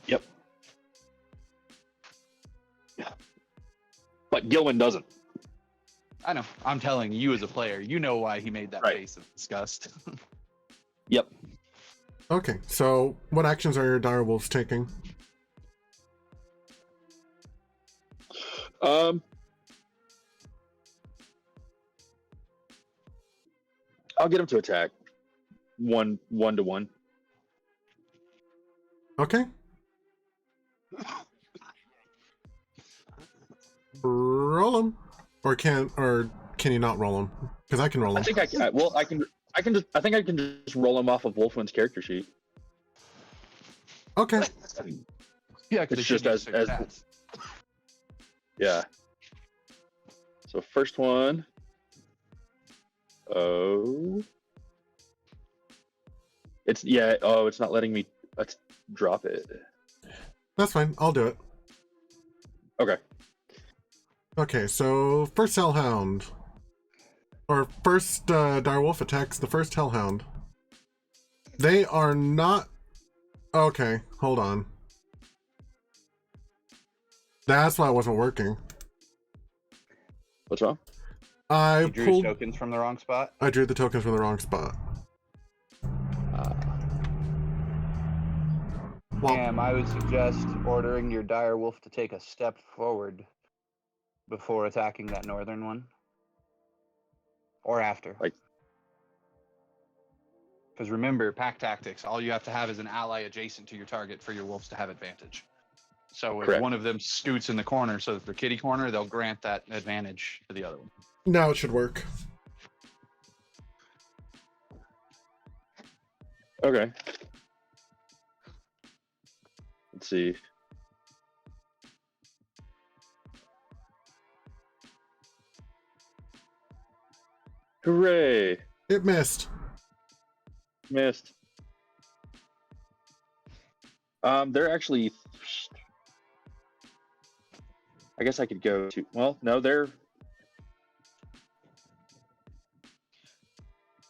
Yep. But Gilwyn doesn't. I know. I'm telling you as a player, you know why he made that Right. face of disgust. Yep. Okay, so what actions are your dire wolves taking? I'll get him to attack. One to one. Okay. Roll them, or can you not roll them? Because I can roll I them. think I can. I think I can just roll him off of Wolfwind's character sheet. Okay. Yeah, It's just as yeah. So first one. Oh. It's yeah. Oh, it's not letting me. Let's drop it. That's fine. I'll do it. Okay. Okay, so first Hellhound. Or first Direwolf attacks the first Hellhound. They are not... Okay, hold on. That's why it wasn't working. What's wrong? I You drew pulled... tokens from the wrong spot. I drew the tokens from the wrong spot. Well, Cam, I would suggest ordering your dire wolf to take a step forward before attacking that northern one. Or after. Like- Because remember, pack tactics, all you have to have is an ally adjacent to your target for your wolves to have advantage. So if Correct. one of them scoots in the corner so that they're kitty corner, they'll grant that advantage to the other one. now it should work. Okay. Let's see. Hooray! It missed. Missed. They're actually. I guess I could go to. Well, no, they're.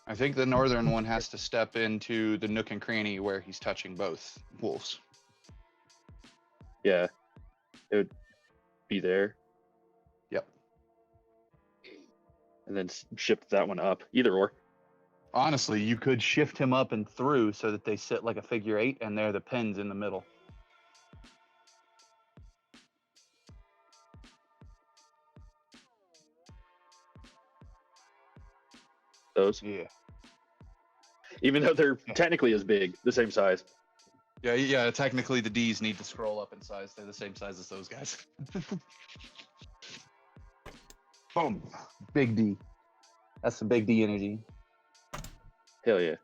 I think the northern one has to step into the nook and cranny where he's touching both wolves. Yeah. It would be there. Yep. And then shift that one up. Either or. Honestly, you could shift him up and through so that they sit like a figure 8 and they're the pins in the middle. Those. Yeah. Even though they're technically as big, the same size. Yeah, technically the Ds need to scroll up in size. They're the same size as those guys. Boom. Big D. That's some big D energy. Hell yeah.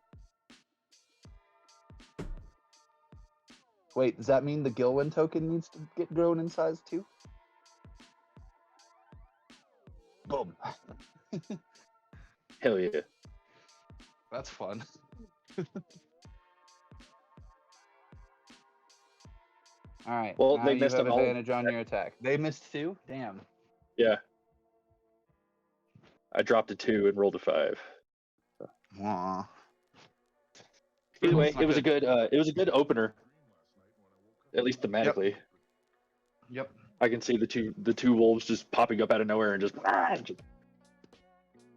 Wait, does that mean the Gilwyn token needs to get grown in size too? Boom. Hell yeah. That's fun. All right. Well, now they you missed have them all. advantage on your attack. They missed 2? Damn. Yeah. I dropped a 2 and rolled a 5. Aw. Either way, It's not it was a good opener, at least thematically. Yep. I can see the two wolves just popping up out of nowhere and just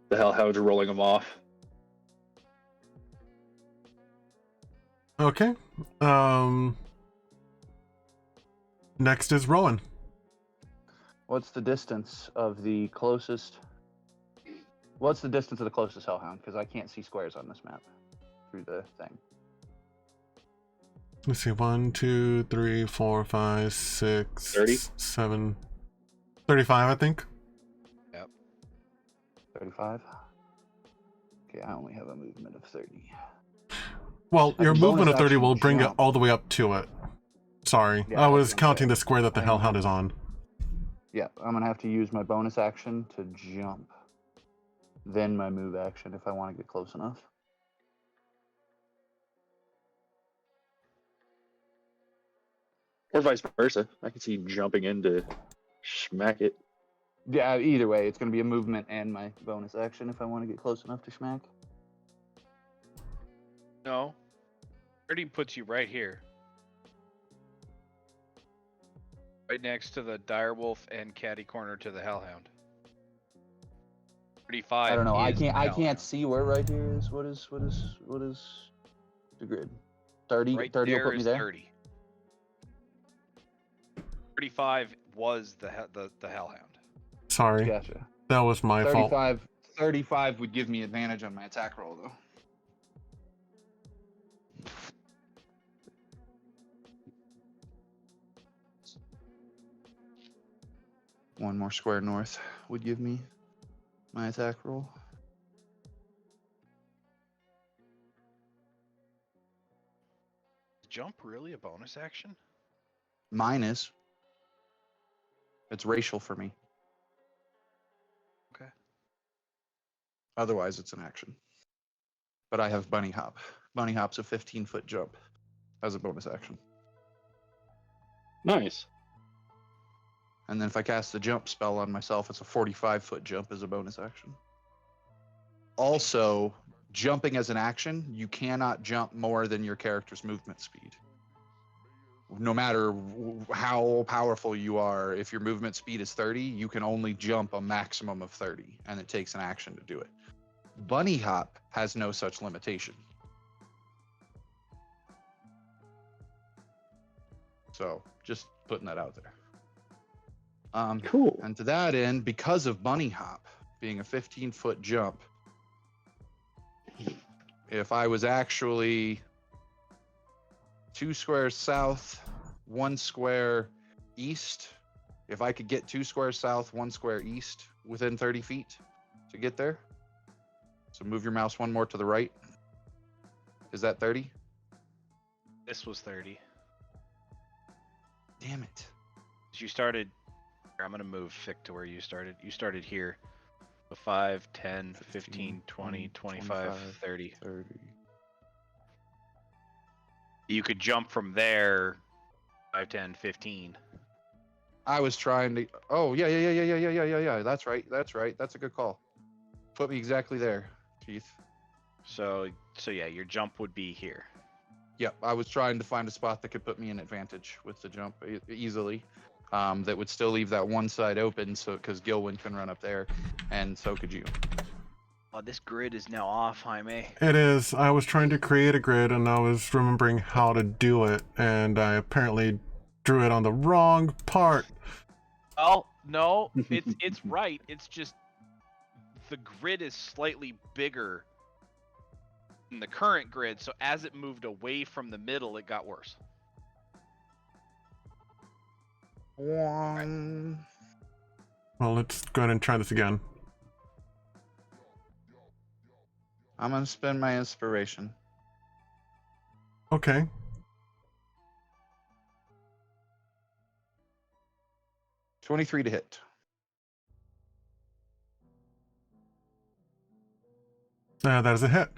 the hellhounds rolling them off. Okay. Next is Rowan. What's the distance of the closest? What's the distance of the closest hellhound? Because I can't see squares on this map through the thing. Let's see, 1, 2, 3, 4, 5, 6, 30? 7, 35, I think. 35. Okay, I only have a movement of 30. Well, I your can movement bonus of 30 will action bring it jump. all the way up to it. Sorry, Yeah, I that's was what I'm counting saying. the square that the I hellhound know. is on. Yeah, I'm gonna have to use my bonus action to jump, then my move action if I want to get close enough. Or vice versa. I can see jumping in to smack it. Yeah, either way, it's gonna be a movement and my bonus action if I want to get close enough to smack. No. 30 puts you right here. Right next to the direwolf and catty corner to the hellhound. 35. I don't know. I is the can't hellhound. see where right here is. What is the grid? 30. Right 30 will there put me is there. 30. 35 was the hellhound. Sorry, Gotcha. that was my fault. 35 would give me advantage on my attack roll, though. One more square north would give me my attack roll. Is jump really a bonus action? Mine is. It's racial for me. Okay. Otherwise, it's an action. But I have bunny hop. Bunny hop's a 15-foot jump as a bonus action. Nice. And then if I cast the jump spell on myself, it's a 45-foot jump as a bonus action. Also, jumping as an action, you cannot jump more than your character's movement speed. No matter how powerful you are, if your movement speed is 30, you can only jump a maximum of 30, and it takes an action to do it. Bunny hop has no such limitation. So, just putting that out there. Cool. And to that end, because of bunny hop being a 15-foot jump, if I was actually 2 squares south, 1 square east, if I could get 2 squares south, 1 square east within 30 feet to get there. So move your mouse 1 more to the right. Is that 30? This was 30. Damn it. You started. Here, I'm going to move Fick to where you started. You started here. So 5, 10, 15, 20, 25, 30. 30. You could jump from there 5, 10, 15. I was trying to. Oh, yeah. That's right. That's a good call. Put me exactly there, Keith. So yeah, your jump would be here. Yep, I was trying to find a spot that could put me in advantage with the jump easily. That would still leave that one side open, so because Gilwyn can run up there, and so could you. Oh, this grid is now off, Jaime. It is. I was trying to create a grid and I was remembering how to do it, and I apparently drew it on the wrong part. Oh no, it's right. It's just the grid is slightly bigger than the current grid, so as it moved away from the middle, it got worse. One. Well, let's go ahead and try this again. I'm gonna spend my inspiration. Okay. $23 to hit. That is a hit.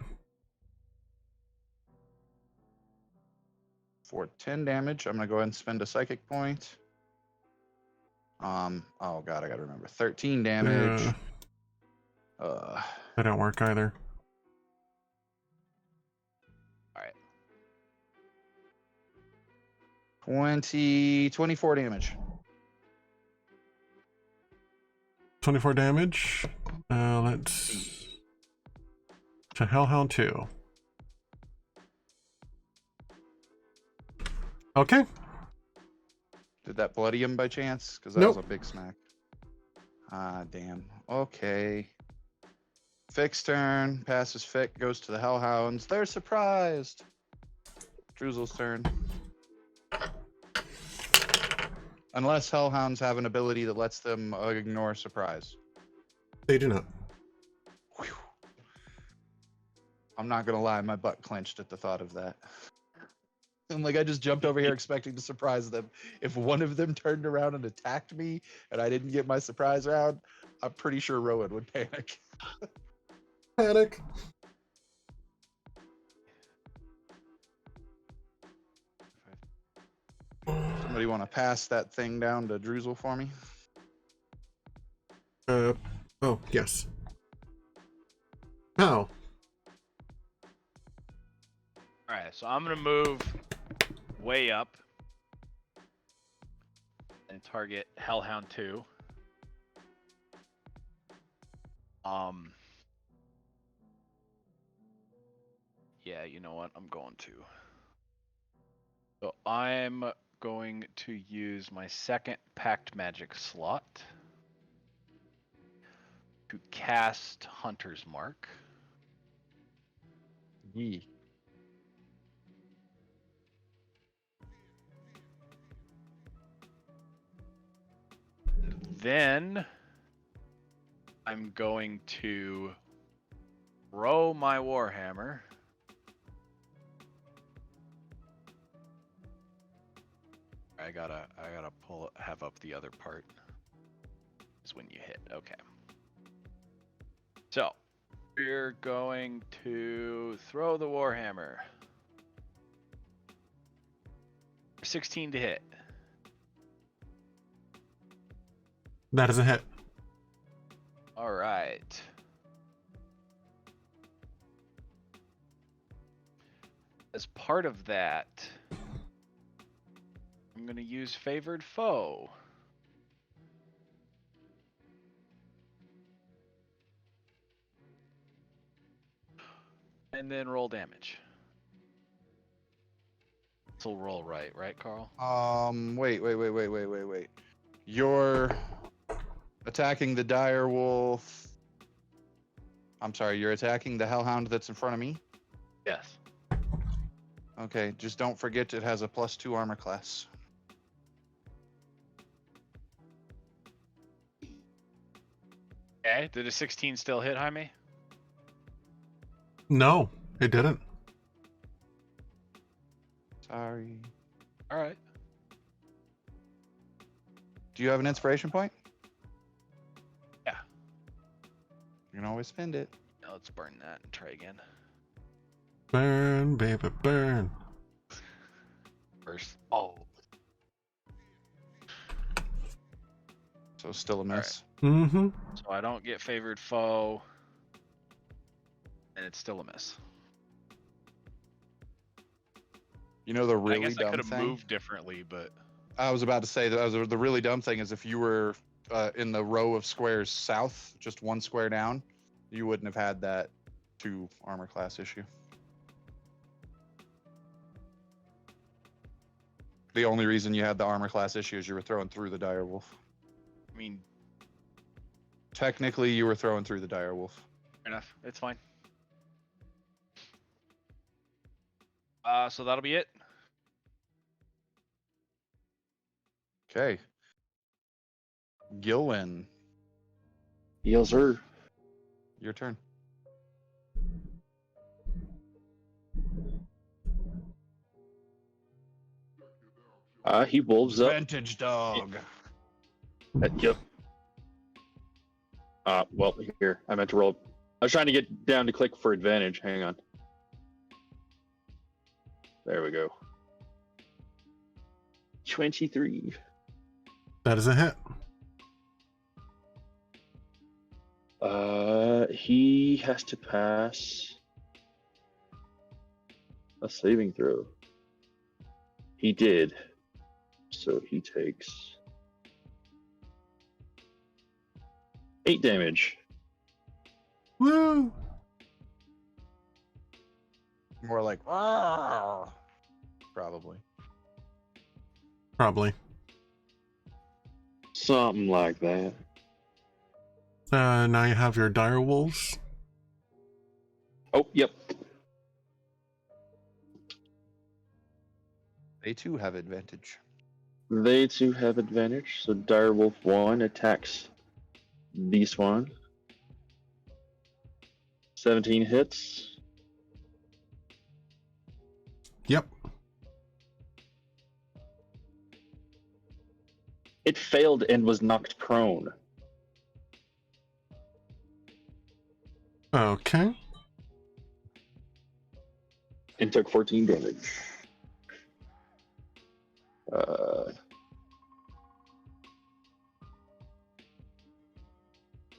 For 10 damage, I'm gonna go ahead and spend a psychic point. Oh god, I gotta remember. 13 damage. That didn't work either. 24 damage. 24 damage. Let's to Hellhound 2. Okay. Did that bloody him by chance? Because that Nope. was a big smack. Ah, damn. Okay. Fick's turn. Passes Fick. Goes to the Hellhounds. They're surprised. Druzzl's turn. Unless Hellhounds have an ability that lets them ignore surprise. They do not. Whew. I'm not gonna lie, my butt clenched at the thought of that. And like I just jumped over here expecting to surprise them. If one of them turned around and attacked me and I didn't get my surprise round, I'm pretty sure Rowan would panic. Panic. Somebody want to pass that thing down to Druzzl for me? Oh, yes. How? Alright, so I'm gonna move way up and target Hellhound 2. Yeah, you know what? I'm going to. So I'm going to use my second Pact Magic slot to cast Hunter's Mark. Yee. Then I'm going to throw my Warhammer. I gotta have up the other part. Is when you hit. Okay. So we're going to throw the Warhammer. 16 to hit. That is a hit. All right. As part of that, I'm going to use Favored Foe. And then roll damage. This will roll right, Carl? Wait. You're attacking the dire wolf. I'm sorry, you're attacking the hellhound that's in front of me? Yes. Okay, just don't forget it has a +2 armor class. Okay, did a 16 still hit, Jaime? No, it didn't. Sorry. All right. Do you have an inspiration point? Yeah. You can always spend it. Now let's burn that and try again. Burn, baby, burn. First. Oh. So still a miss. Mm-hmm. So I don't get Favored Foe. And it's still a miss. You know the I really guess I dumb could have thing? moved differently, but I was about to say that the really dumb thing is if you were in the row of squares south, just one square down, you wouldn't have had that 2 armor class issue. The only reason you had the armor class issue is you were throwing through the dire wolf. I mean, Technically, you were throwing through the dire wolf. fair enough. It's fine. So that'll be it. Okay. Gilwin, Yes, sir. your turn. He wolves up. Vintage dog. Yep. Well, here. I meant to roll. I was trying to get down to click for advantage. Hang on. There we go. 23. That is a hit. He has to pass a saving throw. He did. So he takes 8 damage. Woo! More like, "Argh," probably. Probably. Something like that. Now you have your dire wolves. Oh, yep. They too have advantage. They too have advantage. So Direwolf 1 attacks this one. 17 hits. Yep. It failed and was knocked prone. Okay. And took 14 damage.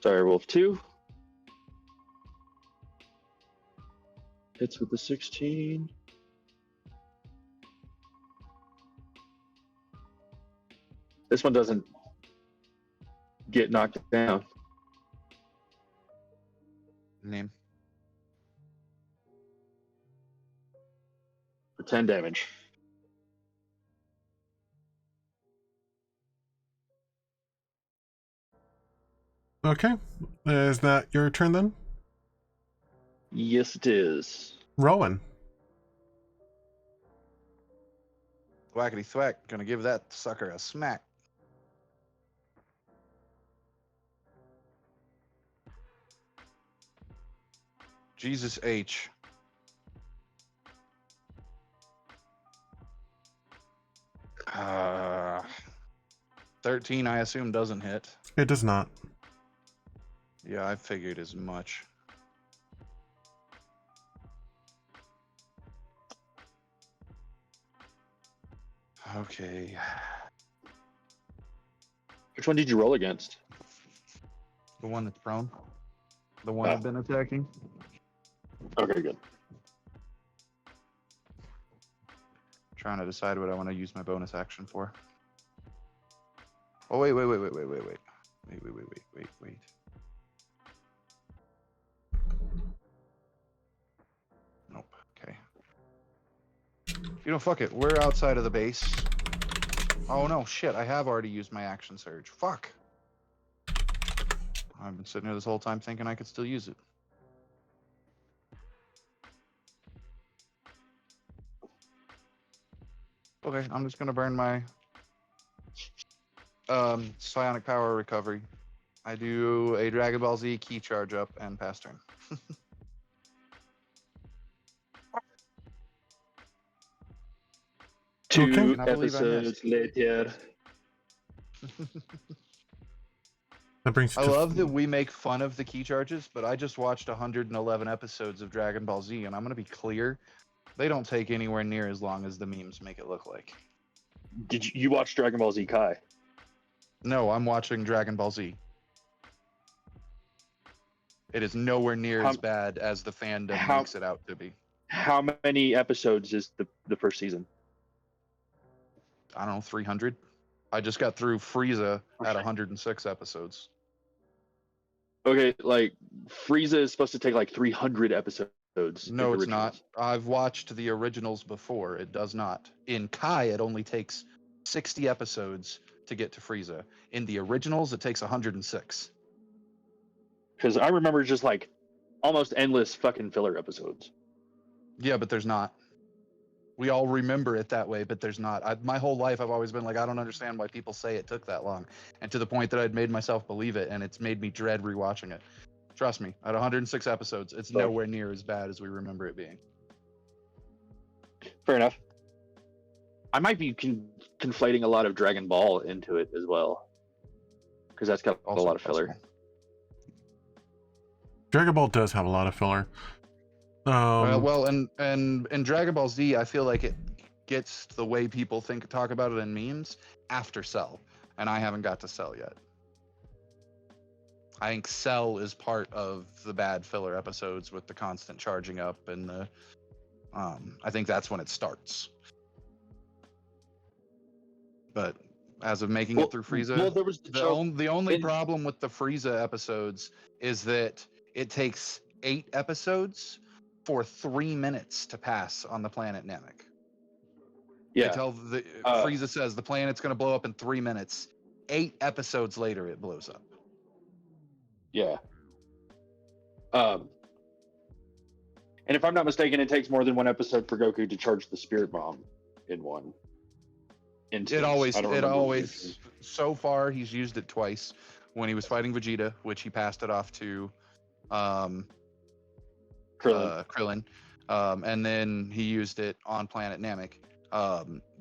Direwolf 2. Hits with the 16. This one doesn't get knocked down. Name. For 10 damage. Okay. Is that your turn then? Yes, it is. Rowan. Thwackety thwack. Gonna give that sucker a smack. Jesus H. Uh, 13, I assume, doesn't hit. It does not. Yeah, I figured as much. Okay. Which one did you roll against? The one that's prone. The one I've been attacking. Okay, good. Trying to decide what I want to use my bonus action for. Oh, wait. Wait. Nope. Okay. You know, fuck it. We're outside of the base. Oh, no, shit. I have already used my action surge. Fuck. I've been sitting here this whole time thinking I could still use it. Okay, I'm just gonna burn my psionic power recovery. I do a Dragon Ball Z key charge up and pass turn. Two I believe I episodes later. That brings you I to love that we make fun of the key charges, but I just watched 111 episodes of Dragon Ball Z, and I'm gonna be clear, they don't take anywhere near as long as the memes make it look like. Did you watch Dragon Ball Z Kai? No, I'm watching Dragon Ball Z. It is nowhere near as bad as the fandom makes it out to be. How many episodes is the first season? I don't know, 300. I just got through Frieza at 106 episodes. Okay, like Frieza is supposed to take like 300 episodes. No, it's not. I've watched the originals before. It does not. In Kai, it only takes 60 episodes to get to Frieza. In the originals, it takes 106. Because I remember just like almost endless fucking filler episodes. Yeah, but there's not. We all remember it that way, but there's not. My whole life, I've always been like, I don't understand why people say it took that long. And to the point that I'd made myself believe it, and it's made me dread rewatching it. Trust me, at 106 episodes, it's nowhere near as bad as we remember it being. Fair enough. I might be conflating a lot of Dragon Ball into it as well. Because that's got Also a lot of possible. filler. Dragon Ball does have a lot of filler. Well, and in Dragon Ball Z, I feel like it gets the way people talk about it in memes after Cell, and I haven't got to Cell yet. I think Cell is part of the bad filler episodes with the constant charging up and the. I think that's when it starts. But as of making Well, it through Frieza, well, there was the joke the only in- problem with the Frieza episodes is that it takes 8 episodes for 3 minutes to pass on the planet Namek. They Yeah. tell Frieza says the planet's going to blow up in 3 minutes. 8 episodes later, it blows up. Yeah. And if I'm not mistaken, it takes more than 1 episode for Goku to charge the spirit bomb in one instance. It always, I don't remember so far, he's used it twice. When he was fighting Vegeta, which he passed it off to Krillin. Krillin. And then he used it on planet Namek.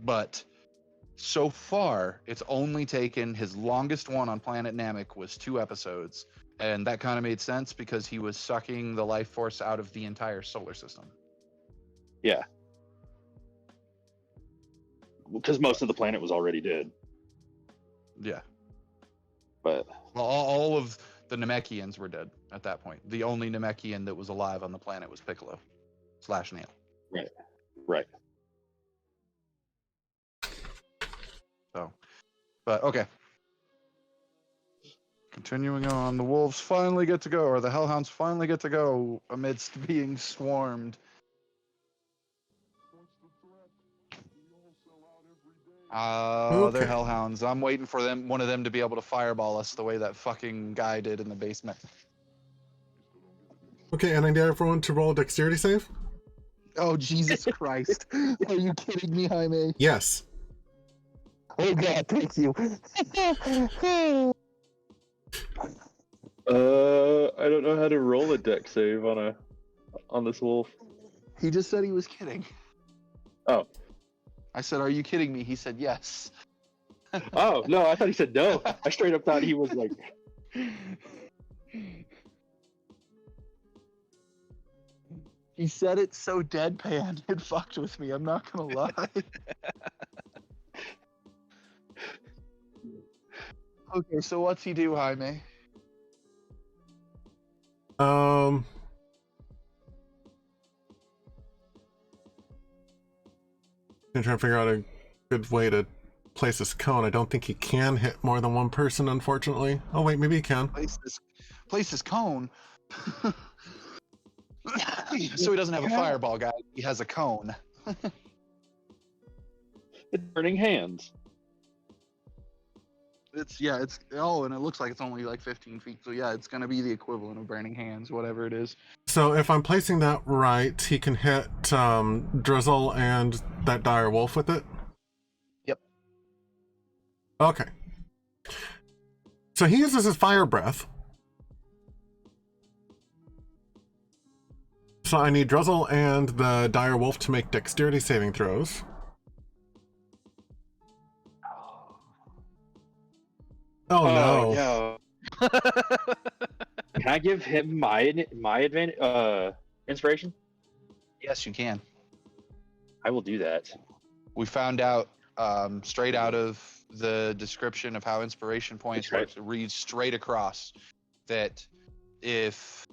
But so far, it's only taken, his longest one on planet Namek was 2 episodes. And that kind of made sense because he was sucking the life force out of the entire solar system. Yeah. Because most of the planet was already dead. Yeah. But Well, all of the Namekians were dead at that point. The only Namekian that was alive on the planet was Piccolo / Nail. right. So, but okay. Continuing on, the wolves finally get to go, or the hellhounds finally get to go amidst being swarmed. They're hellhounds. I'm waiting for one of them to be able to fireball us the way that fucking guy did in the basement. Okay, and I need everyone to roll a dexterity save? Oh, Jesus Christ. Are you kidding me, Jaime? Yes. Oh, God, thank you. I don't know how to roll a dex save on this wolf. He just said he was kidding. Oh. I said, are you kidding me? He said, yes. Oh, no, I thought he said no. I straight up thought he was like... He said it so deadpan, it fucked with me, I'm not gonna lie. Okay, so what's he do, Jaime? I'm trying to figure out a good way to place this cone. I don't think he can hit more than 1 person, unfortunately. Oh wait, maybe he can. Place this cone. So he doesn't have a fireball guy, he has a cone. It's burning hands. And it looks like it's only like 15 feet. So yeah, it's gonna be the equivalent of burning hands, whatever it is. So if I'm placing that right, he can hit Druzzl and that dire wolf with it? Yep. Okay. So he uses his fire breath. So I need Druzzl and the dire wolf to make dexterity saving throws. Oh no. No. Can I give him my advantage inspiration? Yes, you can. I will do that. We found out straight out of the description of how inspiration points That's right. works, it reads straight across that if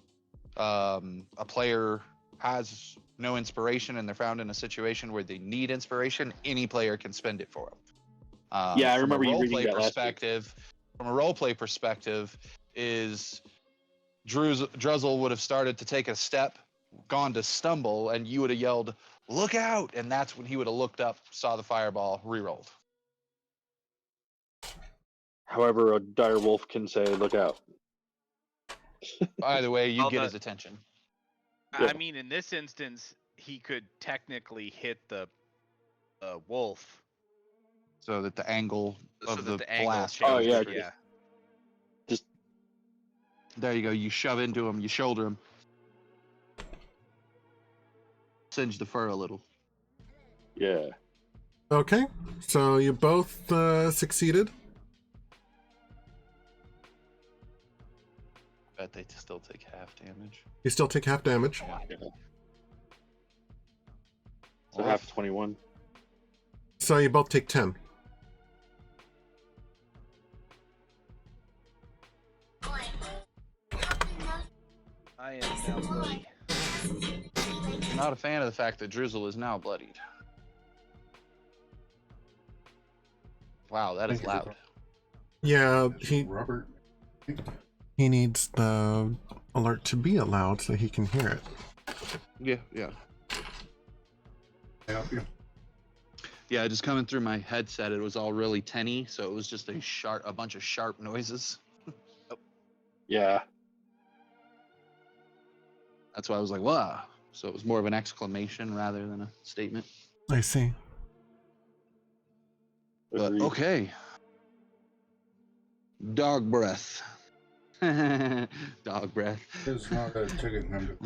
a player has no inspiration and they're found in a situation where they need inspiration, any player can spend it for them. Yeah, I remember you reading that last week. From a roleplay perspective, is Druzzl would have started to take a step, gone to stumble, and you would have yelled, "Look out!" And that's when he would have looked up, saw the fireball, rerolled. However, a dire wolf can say, "Look out." Either way, you Well, get his attention. Yeah. I mean, in this instance, he could technically hit the wolf. So that the angle So of that the the angle blast. Oh, yeah, changes, yeah. There you go. You shove into him. You shoulder him. Singe the fur a little. Yeah. Okay, so you both succeeded. Bet they still take half damage. You still take half damage. So half 21. So you both take 10. I am now bloody. Not a fan of the fact that Druzzl is now bloodied. Wow, that is loud. Yeah, Robert. he needs the alert to be allowed so he can hear it. Yeah. Can I help you? Yeah, just coming through my headset, it was all really tinny, so it was just a bunch of sharp noises. Yeah. That's why I was like, wow. So it was more of an exclamation rather than a statement. I see. But Agreed. okay. Dog breath. Dog breath. It's not a ticket number.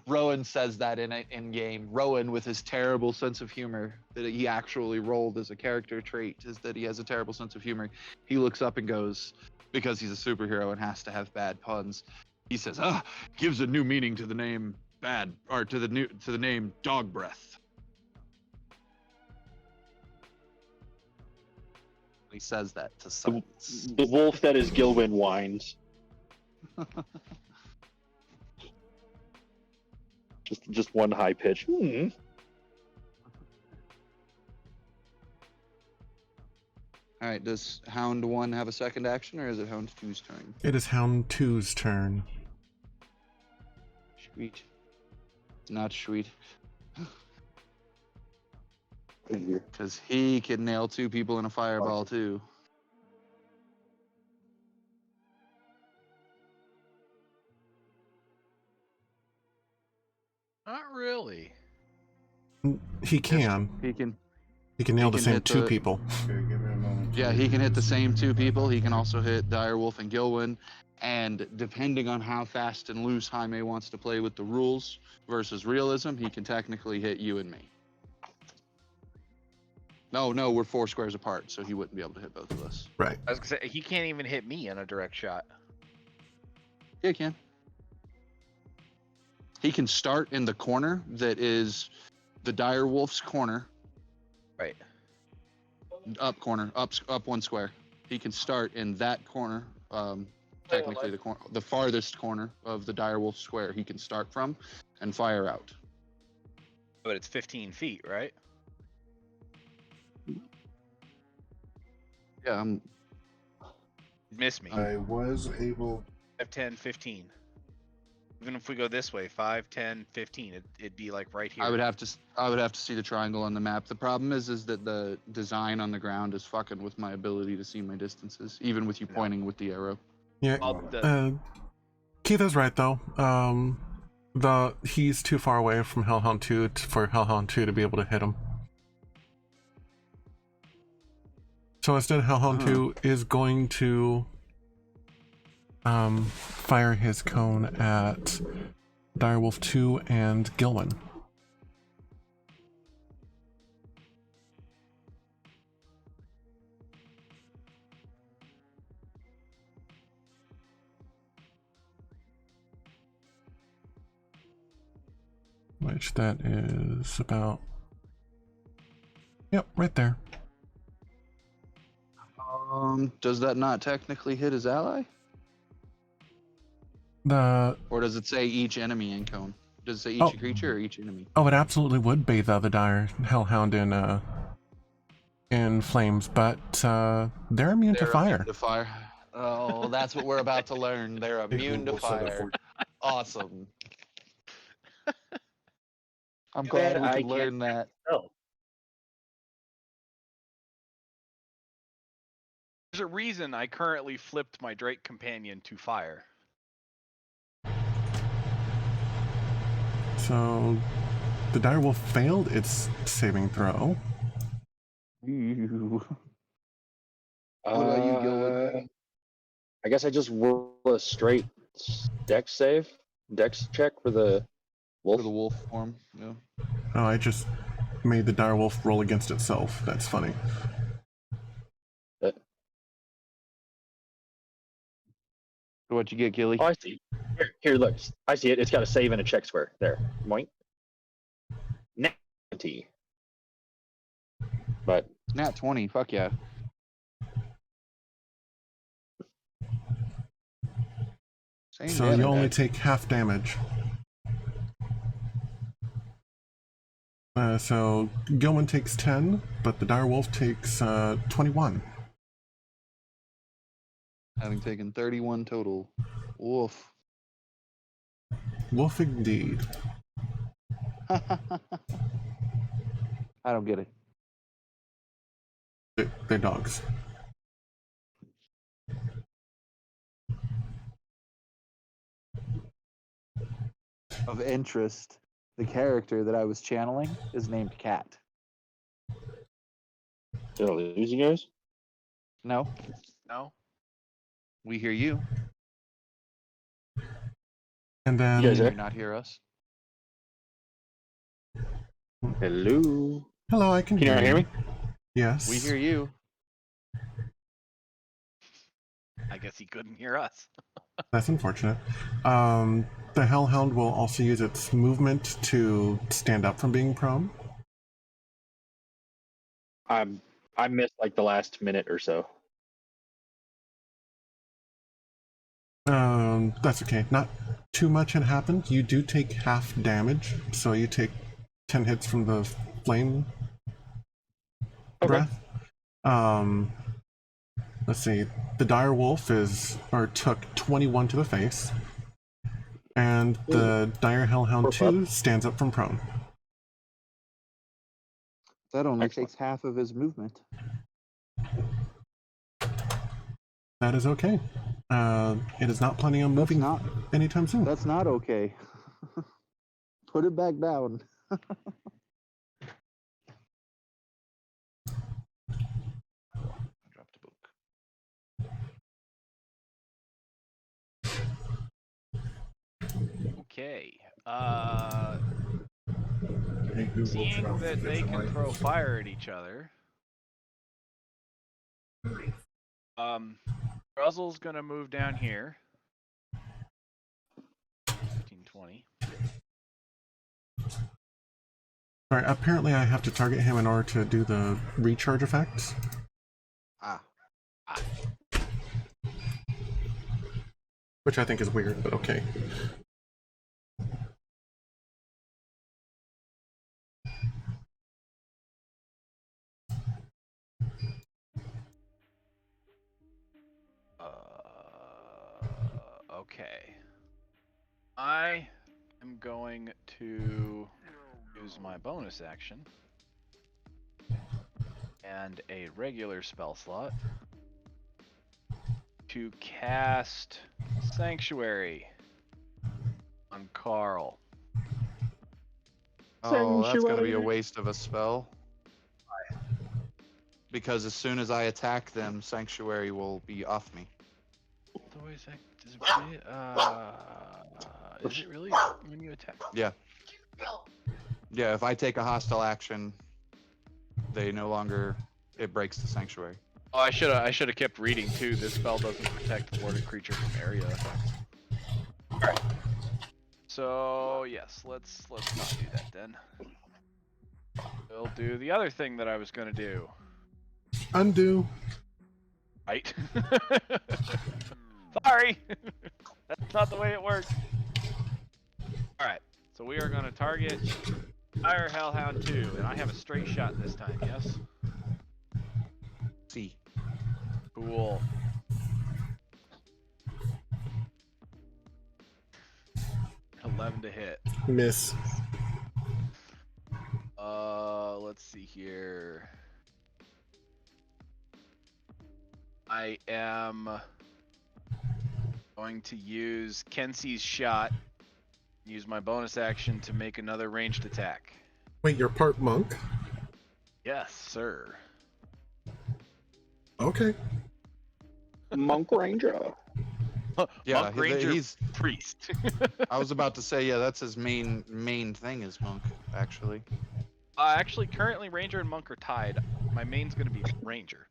Rowan says that in game. Rowan, with his terrible sense of humor that he actually rolled as a character trait, is that he has a terrible sense of humor. He looks up and goes, because he's a superhero and has to have bad puns. He says, gives a new meaning to the name to the name dog breath. He says that to silence. The wolf that is Gilwyn whines. Just one high pitch. All right, does Hound 1 have a second action, or is it Hound 2's turn? It is Hound 2's turn. Sweet. Not sweet. Because he can nail 2 people in a fireball, too. Not really. He can. He can. He can nail he the can same hit 2 the- people. Okay, give me a moment. Yeah, he can hit the same 2 people. He can also hit Direwolf and Gilwyn. And depending on how fast and loose Jaime wants to play with the rules versus realism, he can technically hit you and me. No, we're 4 squares apart, so he wouldn't be able to hit both of us. Right. I was gonna say he can't even hit me on a direct shot. Yeah, he can. He can start in the corner that is the Direwolf's corner. Right. Up 1 square. He can start in that corner. Technically, the farthest corner of the Direwolf square he can start from, and fire out. But it's 15 feet, right? Yeah, Miss me. I was able. 5, 10, 15. Even if we go this way, 5, 10, 15, it'd be like right here. I would have to see the triangle on the map. The problem is that the design on the ground is fucking with my ability to see my distances, even with you pointing with the arrow. Yeah. Keith is right though. He's too far away from Hellhound 2 for Hellhound 2 to be able to hit him. So instead, Hellhound 2 is going to fire his cone at Direwolf 2 and Gilwyn. Which that is about... Yep, right there. Does that not technically hit his ally? Or does it say each enemy in cone? Does it say each creature or each enemy? Oh, it absolutely would bathe the dire Hellhound in flames, but they're immune to fire. Immune to fire. Oh, that's what we're about to learn. They're immune to fire. Awesome. I'm glad we could learn that. There's a reason I currently flipped my Drake companion to fire. So the direwolf failed its saving throw. What about you, Gilwyn? I guess I just roll a straight dex check for the wolf. For the wolf form, yeah. Oh, I just made the direwolf roll against itself. That's funny. What'd you get, Gilly? Oh, I see. Here, look. I see it. It's got a save and a check square. There. Moink. Nat 20. But Nat 20, fuck yeah. Same So damage. you only take half damage. So Gilman takes 10, but the direwolf takes 21. Having taken 31 total. Woof. Wolf indeed. I don't get it. They're dogs. Of interest, the character that I was channeling is named Cat. Did I lose you guys? No, No. We hear you. And You guys then, Do there? you not hear us? Hello. hello, I can Can you not hear me? Yes. We hear you. I guess he couldn't hear us. That's unfortunate. The Hellhound will also use its movement to stand up from being prone. I missed like the last minute or so. That's okay. Not too much had happened. You do take half damage, so you take 10 hits from the flame Okay. breath. Let's see. The dire wolf took 21 to the face, and the dire hellhound 2 stands up from prone. that only Excellent. takes half of his movement. That is okay. It is not planning on moving not- anytime soon. That's not okay. Put it back down. Dropped a book. Okay. Seeing that they can throw fire at each other. Druzzl's gonna move down here. 15, 20. Sorry, apparently I have to target him in order to do the recharge effect. Which I think is weird, but okay. Okay. I am going to use my bonus action and a regular spell slot to cast Sanctuary on Carl. Oh, that's gonna be a Sanctuary. waste of a spell. Because as soon as I attack them, Sanctuary will be off me. Is it really when you attack? Yeah. Yeah, if I take a hostile action, they no longer, it breaks the Sanctuary. Oh, I should have kept reading too. This spell doesn't protect thwarted creature from area effects. Alright. So yes, let's not do that then. We'll do the other thing that I was gonna do. Undo. Right? Sorry! That's not the way it works. Alright, so we are gonna target Fire Hellhound 2, and I have a straight shot this time, yes? See. Cool. $11 to hit. Miss. Let's see here. I am going to use Kensey's shot. Use my bonus action to make another ranged attack. Wait, you're part monk? Yes, sir. Okay. Monk Ranger. Yeah, Monk Ranger he's. Priest. I was about to say, yeah, that's his main thing is monk, actually. Actually, currently Ranger and Monk are tied. My main's going to be Ranger.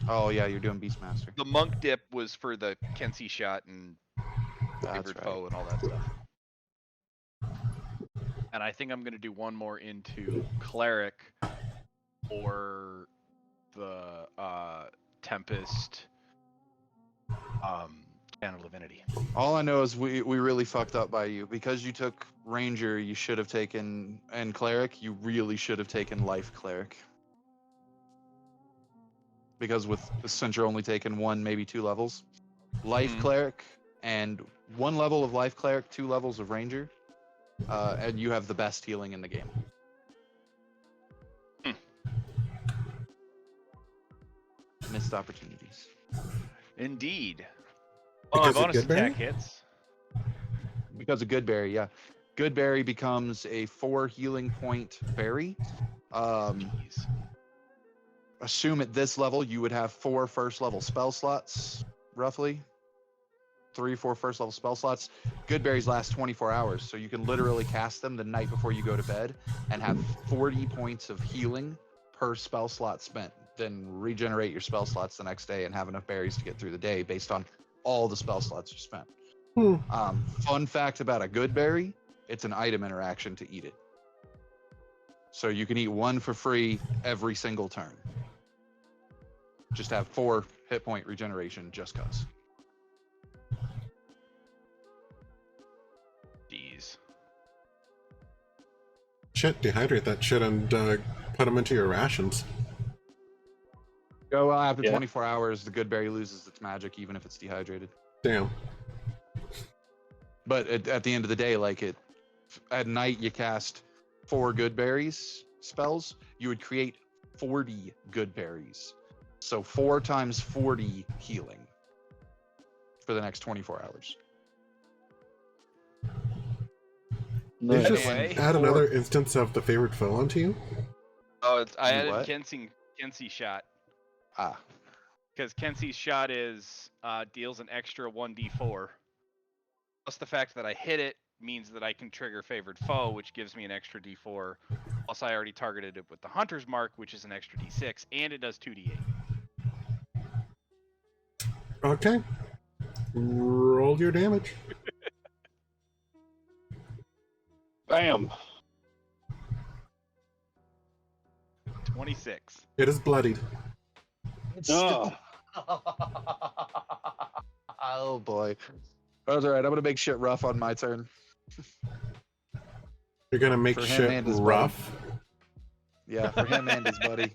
Oh yeah, you're doing Beastmaster. The Monk dip was for the Kensey shot and That's Favored right. Foe and all that stuff. And I think I'm going to do one more into Cleric or the Tempest Channel Divinity. All I know is we really fucked up by you because you took ranger. You should have taken and cleric. You really should have taken life cleric. Because since you're only taking 1, maybe 2 levels, life cleric and 1 level of life cleric, 2 levels of ranger, and you have the best healing in the game. Missed opportunities. Indeed. Because of Bonus Goodberry? attack hits. Because of Goodberry, yeah. Goodberry becomes a 4 healing point berry. Jeez. Assume at this level you would have 4 first level spell slots, roughly. 3 or 4 first level spell slots. Goodberries last 24 hours, so you can literally cast them the night before you go to bed and have 40 points of healing per spell slot spent. Then regenerate your spell slots the next day and have enough berries to get through the day based on all the spell slots you spent. Fun fact about a Goodberry, it's an item interaction to eat it. So you can eat 1 for free every single turn. Just have 4 hit point regeneration just cause. Jeez. Shit, dehydrate that shit and put them into your rations. Go after Yeah. 24 hours, the Goodberry loses its magic even if it's dehydrated. Damn. But at the end of the day, at night you cast 4 Goodberries spells, you would create 40 Goodberries. So 4 times 40 healing for the next 24 hours. You Nice. just Anyway. add another instance of the favorite foe onto you? Oh, I You added what? Kensi shot. Ah, Because Kenzie's shot deals an extra 1d4. Plus the fact that I hit it means that I can trigger favored foe, which gives me an extra d4. Plus I already targeted it with the hunter's mark, which is an extra d6, and it does 2d8. Okay. Roll your damage. Bam. 26. It is bloodied. Oh, oh boy. That's alright, I'm gonna make shit rough on my turn. You're gonna make For him shit and his rough. Yeah, for him and his buddy.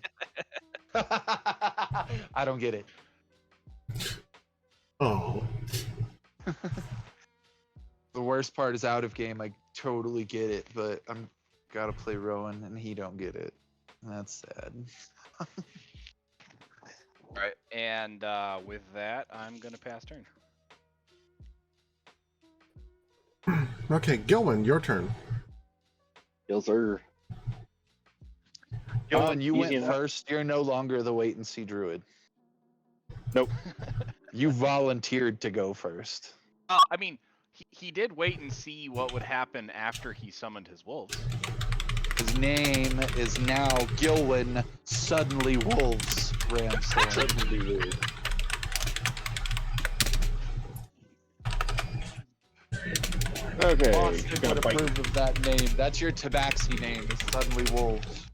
I don't get it. Oh. The worst part is out of game. I totally get it, but I'm gotta play Rowan and he don't get it. That's sad. Alright, and with that, I'm going to pass turn. Okay, Gilman, your turn. yes, sir. Gilman, you easy went enough. first. You're no longer the wait and see druid. Nope. You volunteered to go first. I mean, he did wait and see what would happen after he summoned his wolves. His name is now Gilwyn Suddenly Wolves Ramstorm. Okay. Boston Gonna would fight. approve of that name. That's your tabaxi name, is Suddenly Wolves.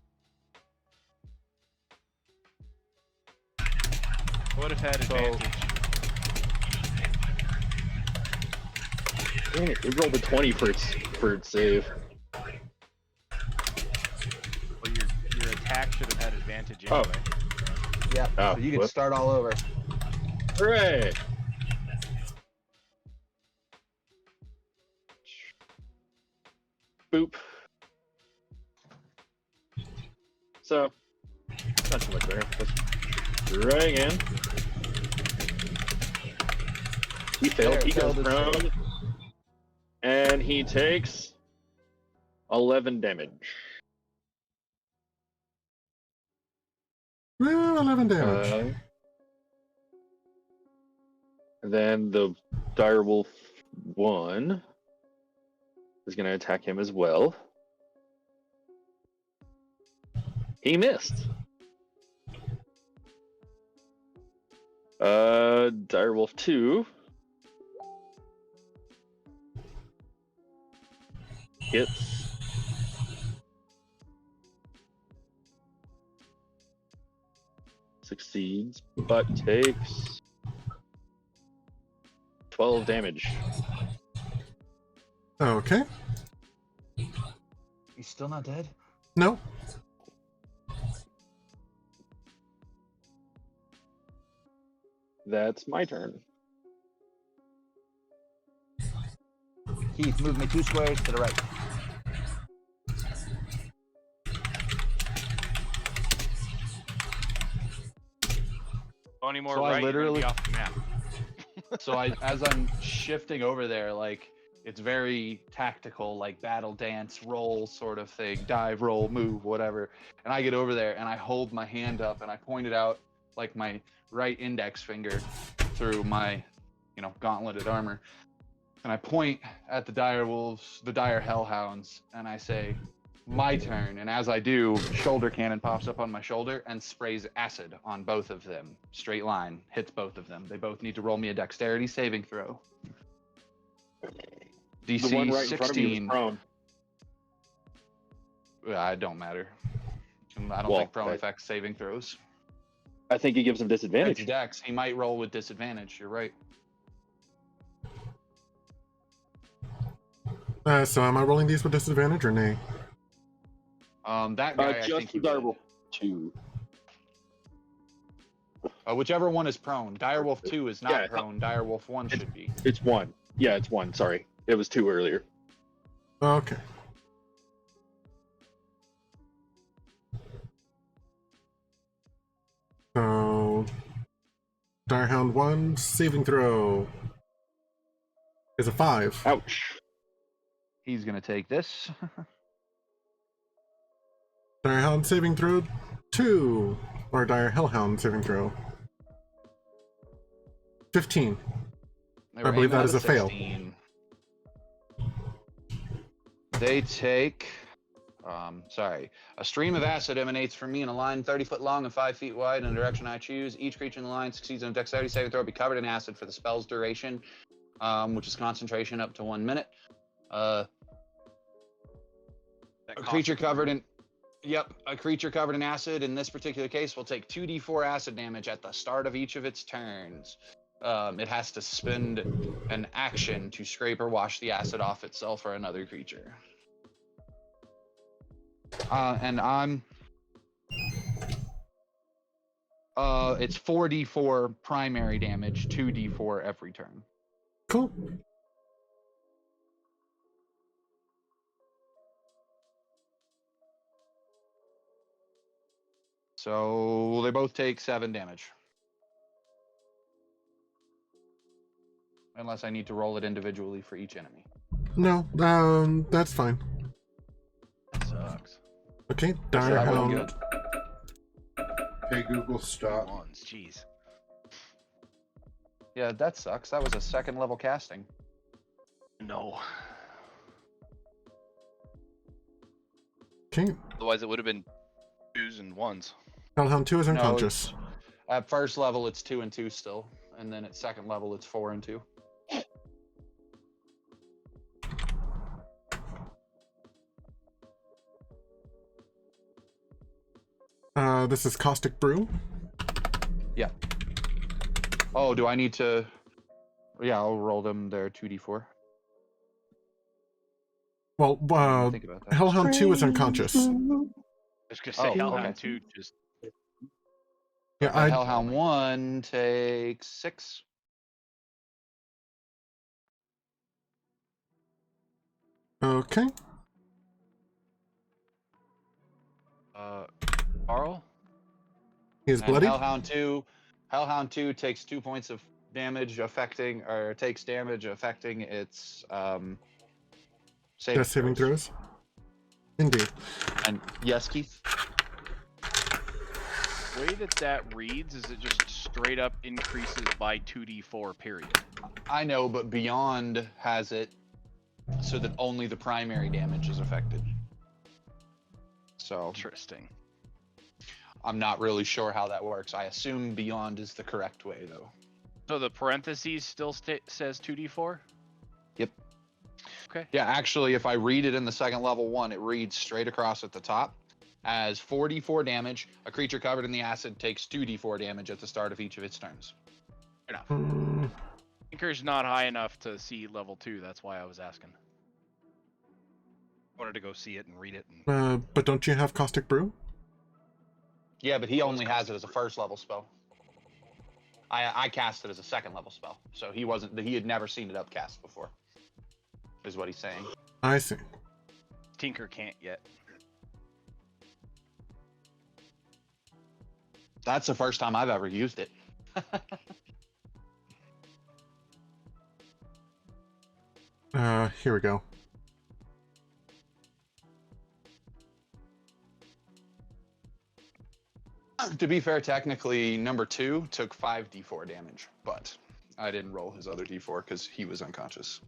Would have had advantage. Dang it, it rolled a 20 for its save. Well, your attack should have had advantage Oh. anyway. Yeah, Oh, so you can whoop. start all over. Hooray! Boop. So, not too much there. Let's try again. He failed. There, He goes failed his prone. save. And he takes 11 damage. 11 damage. And then the direwolf 1 is going to attack him as well. He missed. Direwolf 2 hits. Succeeds, but takes 12 damage. Okay. He's still not dead? No. That's my turn. Keith, move me 2 squares to the right. Go any more So I right, you're gonna be literally- off the map. So as I'm shifting over there, like it's very tactical, like battle dance, roll sort of thing, dive, roll, move, whatever. And I get over there and I hold my hand up and I point it out like my right index finger through my, gauntleted armor. And I point at the dire wolves, the dire hellhounds, and I say, my turn. And as I do, shoulder cannon pops up on my shoulder and sprays acid on both of them. Straight line, hits both of them. They both need to roll me a dexterity saving throw. DC The one right in front of you is 16. prone. It don't matter. I don't Well, think prone affects saving throws. I think it gives him It's disadvantage. dex. He might roll with disadvantage. You're right. So am I rolling these with disadvantage or nay? That guy, I Just think the you did. direwolf 2. Whichever one is prone. Direwolf 2 is not Yeah. prone. Direwolf 1 should be. It's 1. Yeah, it's 1. Sorry. It was 2 earlier. Okay. So, Direhound 1 saving throw is a 5. Ouch. He's gonna take this. Direhound saving throw 2, or Dire Hellhound saving throw 15. They were believe aiming that at is a fail. 16. They take, a stream of acid emanates from me in a line 30 foot long and 5 feet wide in the direction I choose. Each creature in the line succeeds on a dexterity saving throw, be covered in acid for the spell's duration, which is concentration up to 1 minute. A creature covered in acid in this particular case will take 2d4 acid damage at the start of each of its turns. It has to spend an action to scrape or wash the acid off itself or another creature. And I'm it's 4d4 primary damage, 2d4 every turn. Cool. So they both take 7 damage. Unless I need to roll it individually for each enemy. No, that's fine. That sucks. Okay, That wouldn't Direhound. good. Hey, Google, stop. Ones, jeez. Yeah, that sucks. That was a 2nd level casting. No. Okay, Otherwise, it would have been 2s and 1s. Hellhound 2 is No, unconscious. At first level, it's 2 and 2 still, and then at 2nd level, it's 4 and 2. This is Caustic Brew. Yeah. Oh, do I need to? Yeah, I'll roll them their 2d4. Well, Think about that. Hellhound 2 is unconscious. I was gonna say Oh, Hellhound okay. 2 just Yeah, I Hellhound 1 takes 6. okay. Carl? He is And bloodied. Hellhound 2 takes 2 points of damage takes damage affecting its Saving throws. Indeed. And yes, Keith. the way that reads is it just straight up increases by 2d4 period. I know, but Beyond has it so that only the primary damage is affected. So Interesting. I'm not really sure how that works. I assume Beyond is the correct way, though. So the parentheses still says 2d4? Yep. Okay. Yeah, actually, if I read it in the 2nd level one, it reads straight across at the top as 4d4 damage. A creature covered in the acid takes 2d4 damage at the start of each of its turns. Fair enough. Tinker's not high enough to see level 2. That's why I was asking. I wanted to go see it and read it. And... But don't you have Caustic Brew? Yeah, but he only has it as a first level spell. I cast it as a second level spell, so he had never seen it upcast before, is what he's saying. I see. Tinker can't yet. That's the first time I've ever used it. Here we go. To be fair, technically, number 2 took 5d4 damage, but I didn't roll his other d4 because he was unconscious.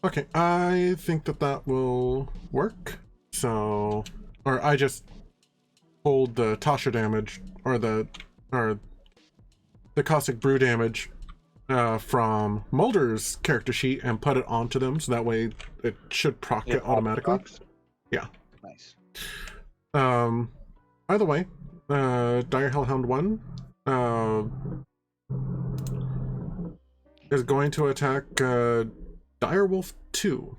Okay, I think that will work. So, or I just hold the Tasha damage, or the Caustic Brew damage from Mulder's character sheet and put it onto them, so that way it should proc it automatically. Yeah. Nice. By the way, Dire Hellhound 1 is going to attack Direwolf 2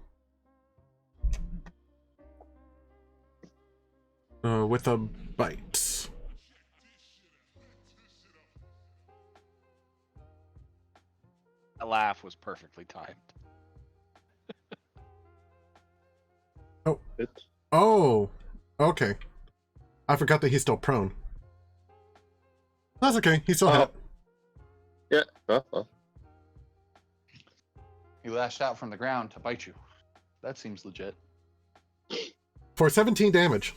with a bite. That laugh was perfectly timed. Oh, okay. I forgot that he's still prone. That's okay. He still had it. Yeah. He lashed out from the ground to bite you. That seems legit. For 17 damage.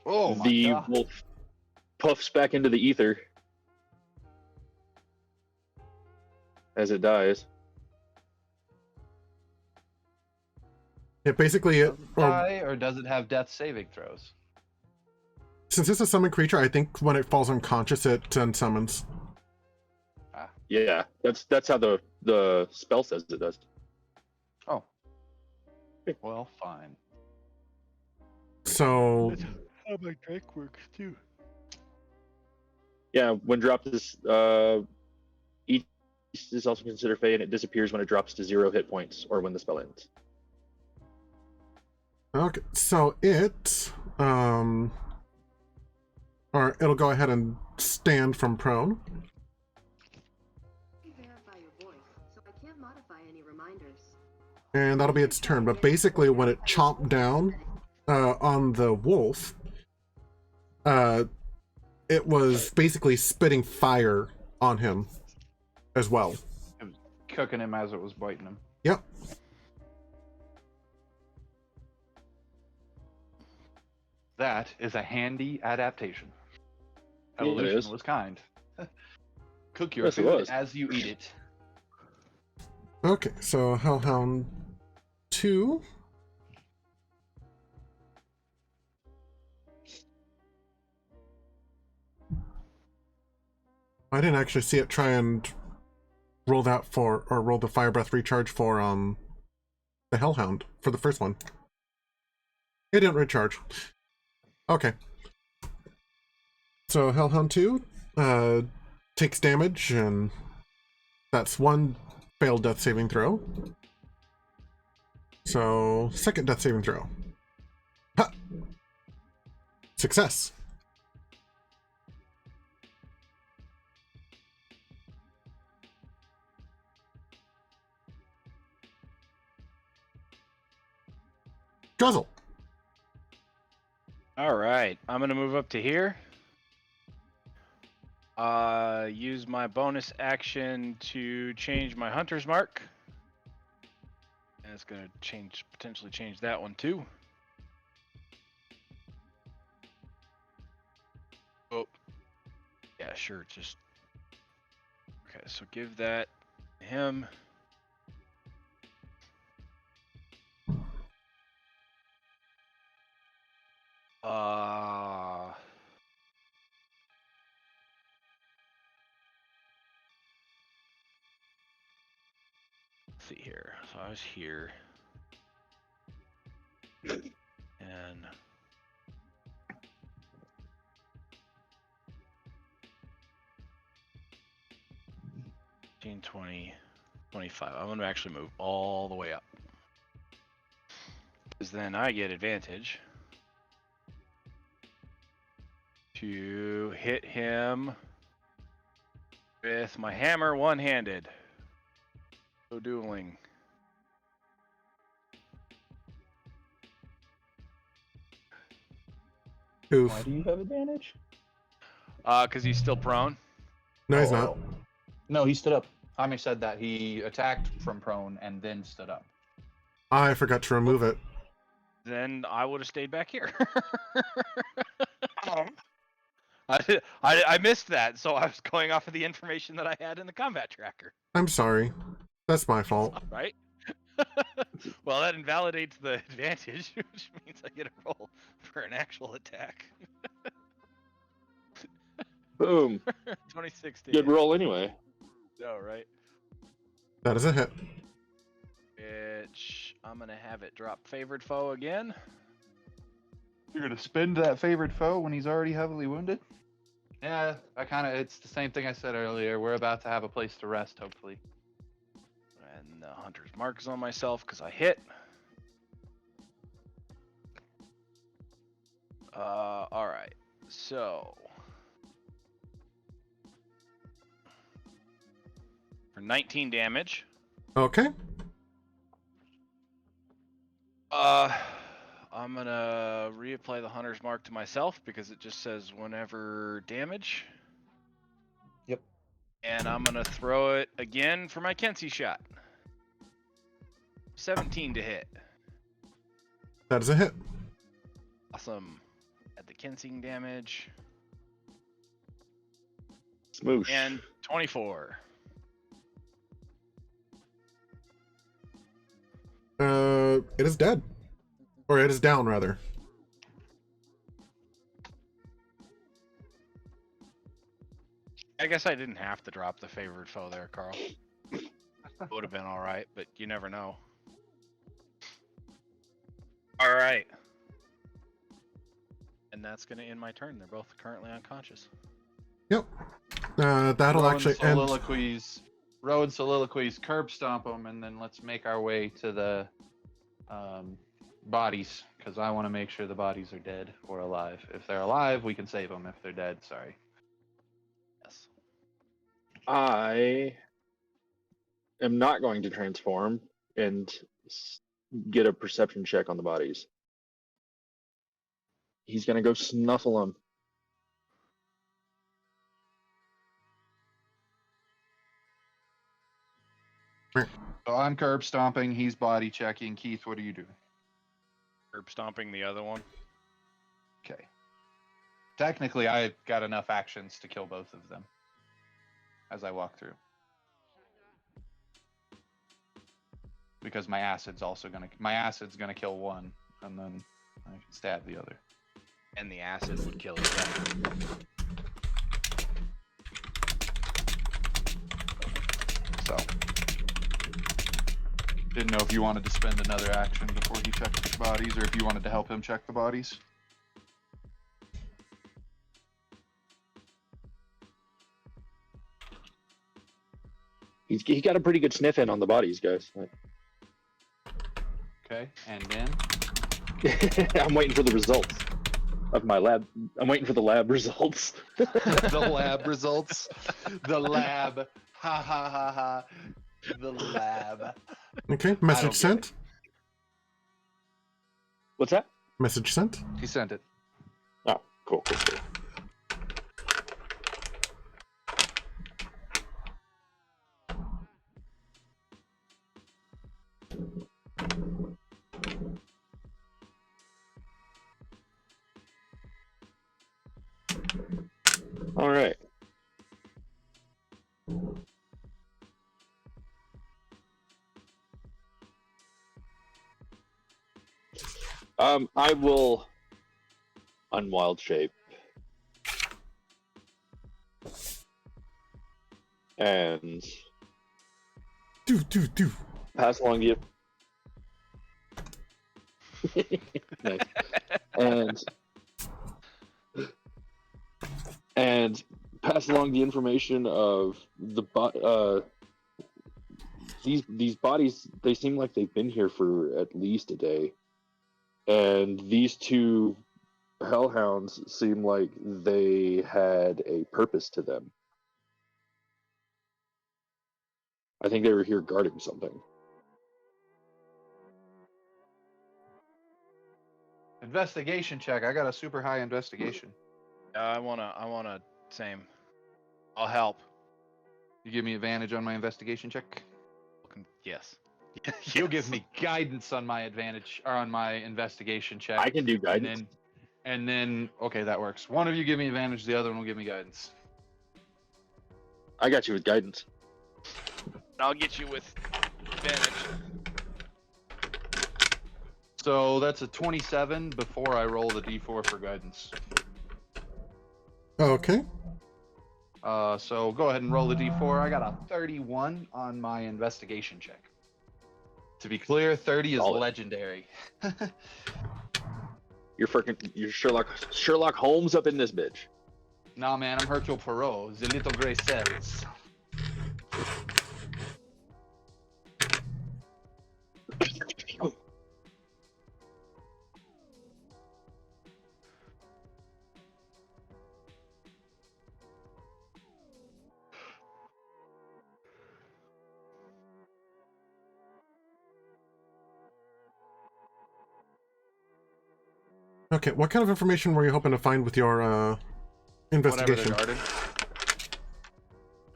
Oh my The god. wolf puffs back into the ether as it dies. It basically Die, or does it have death saving throws? since it's a summon creature, I think when it falls unconscious, it unsummons. Yeah, that's how the spell says it does. Oh. Well, fine. So How my drink works too. Yeah, when dropped is each is also considered fey, and it disappears when it drops to 0 hit points or when the spell ends. okay, so it or it'll go ahead and stand from prone. Verify your voice, so I can't modify any reminders. And that'll be its turn. But basically, when it chomped down on the wolf, it was basically spitting fire on him as well. It was cooking him as it was biting him. Yep. That is a handy adaptation. Yeah, it Evolution is. was kind. Cook your Yes, it food was. as you eat it. Okay, so Hellhound 2. I didn't actually see it try and roll that for, or roll the Fire Breath recharge for the Hellhound for the first one. It didn't recharge. Okay. So Hellhound 2 takes damage, and that's 1 failed death saving throw. So, second death saving throw. Ha! Success. Druzzl. All right, I'm gonna move up to here. Use my bonus action to change my hunter's mark. And it's gonna potentially change that one too. Oh, yeah, sure. Just okay. So give that to him. Let's see here. So I was here. And 15, 20, 25. I'm going to actually move all the way up. Because then I get advantage to hit him with my hammer one-handed. So dueling. Oof. Why do you have advantage? Because he's still prone. No, he's not. No, he stood up. Jaime said that he attacked from prone and then stood up. I forgot to remove it. Then I would have stayed back here. I missed that, so I was going off of the information that I had in the combat tracker. I'm sorry. That's my fault. All right. Well, that invalidates the advantage, which means I get a roll for an actual attack. Boom. 2016. Good roll anyway. No, right? That is a hit. Which I'm gonna have it drop favored foe again. You're gonna spend that favored foe when he's already heavily wounded? Yeah, it's the same thing I said earlier. We're about to have a place to rest, hopefully. And the hunter's mark is on myself because I hit. All right. So for 19 damage. Okay. I'm gonna reapply the hunter's mark to myself because it just says whenever damage. Yep. And I'm gonna throw it again for my Kenzie shot. 17 to hit. That is a hit. Awesome. Add the Kensing damage. Smoosh. And 24. It is dead. Or it is down, rather. I guess I didn't have to drop the favored foe there, Carl. Would have been all right, but you never know. All right. And that's going to end my turn. They're both currently unconscious. Yep. That'll Rowan actually end. Rowan soliloquies, curb stomp them, and then let's make our way to the bodies, because I want to make sure the bodies are dead or alive. If they're alive, we can save them. If they're dead, sorry. Yes. I am not going to transform and get a perception check on the bodies. He's going to go snuffle them. So I'm curb stomping, he's body checking. Keith, what are you doing? Herb stomping the other one. Okay. Technically, I've got enough actions to kill both of them as I walk through. Because my acid's gonna kill one, and then I can stab the other. And the acid would kill it. So didn't know if you wanted to spend another action before he checked the bodies, or if you wanted to help him check the bodies. He got a pretty good sniff in on the bodies, guys. Okay, and then I'm waiting for the results of my lab. I'm waiting for the lab results. the lab results. The lab. Ha ha ha ha. The lab. Okay, don't message get sent. What's that? Message sent. He sent it. Oh, cool. All right. I will unwild shape and Do. pass along the nice. and pass along the information of the these bodies, they seem like they've been here for at least a day, and these two hellhounds seem like they had a purpose to them. I think they were here guarding something. Investigation check. I got a super high investigation. I wanna, same. I'll help. You give me advantage on my investigation check. Yes. You'll give me guidance on my advantage or on my investigation check. I can do guidance. And then okay, that works. One of you give me advantage, the other one will give me guidance. I got you with guidance. I'll get you with advantage. So that's a 27 before I roll the d4 for guidance. Okay. So go ahead and roll the d4. I got a 31 on my investigation check. To be clear, 30 is Solid. legendary. You're Sherlock Holmes up in this bitch. Nah, man, I'm Hercule Poirot, the little gray cells. Okay, what kind of information were you hoping to find with your investigation? Whatever they're guarding.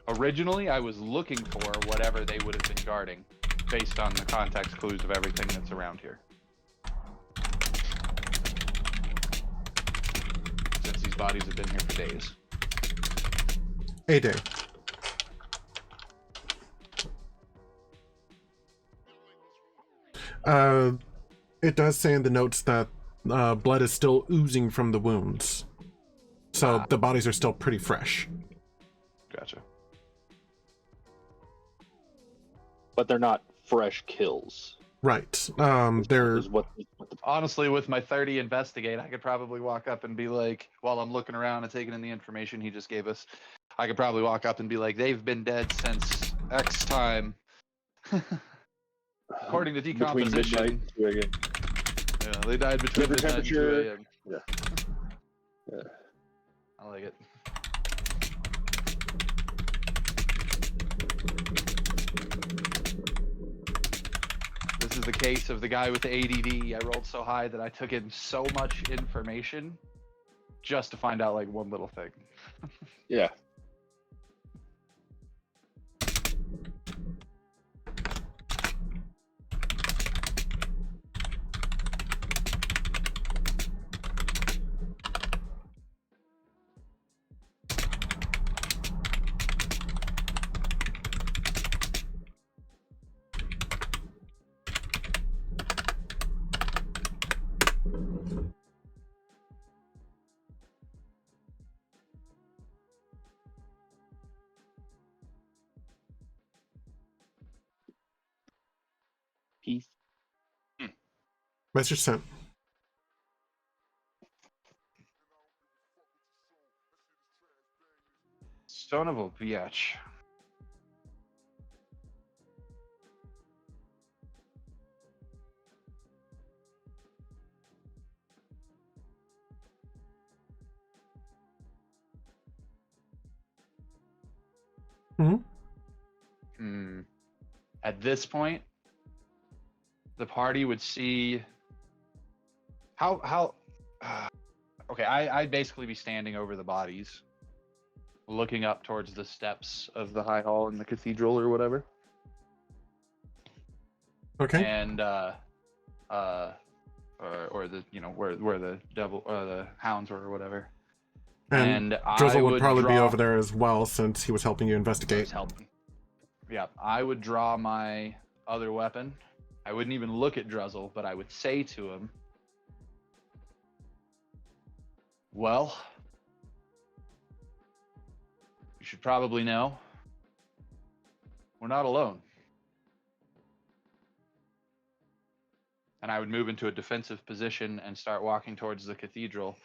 Originally, I was looking for whatever they would have been guarding, based on the context clues of everything that's around here. Since these bodies have been here for days. A day. It does say in the notes that blood is still oozing from the wounds. So the bodies are still pretty fresh. Gotcha. But they're not fresh kills. Right. They're... Honestly, with my 30 investigate, I could probably walk up and be like, while I'm looking around and taking in the information he just gave us, I could probably walk up and be like, they've been dead since X time. According to decomposition. Between midnight and 2 a.m. Yeah, they died between midnight and 2 a.m. Yeah. I like it. This is the case of the guy with the ADD. I rolled so high that I took in so much information just to find out like one little thing. Yeah. Peace. Message sent. Son of a bitch. At this point, the party would see how okay, I'd basically be standing over the bodies, looking up towards the steps of the high hall in the cathedral or whatever. Okay. And or the, you know, where the devil the hounds were or whatever. And Druzzl would probably be over there as well, since he was helping you investigate. Yeah, I would draw my other weapon. I wouldn't even look at Druzzl, but I would say to him, well, you should probably know, we're not alone. And I would move into a defensive position and start walking towards the cathedral.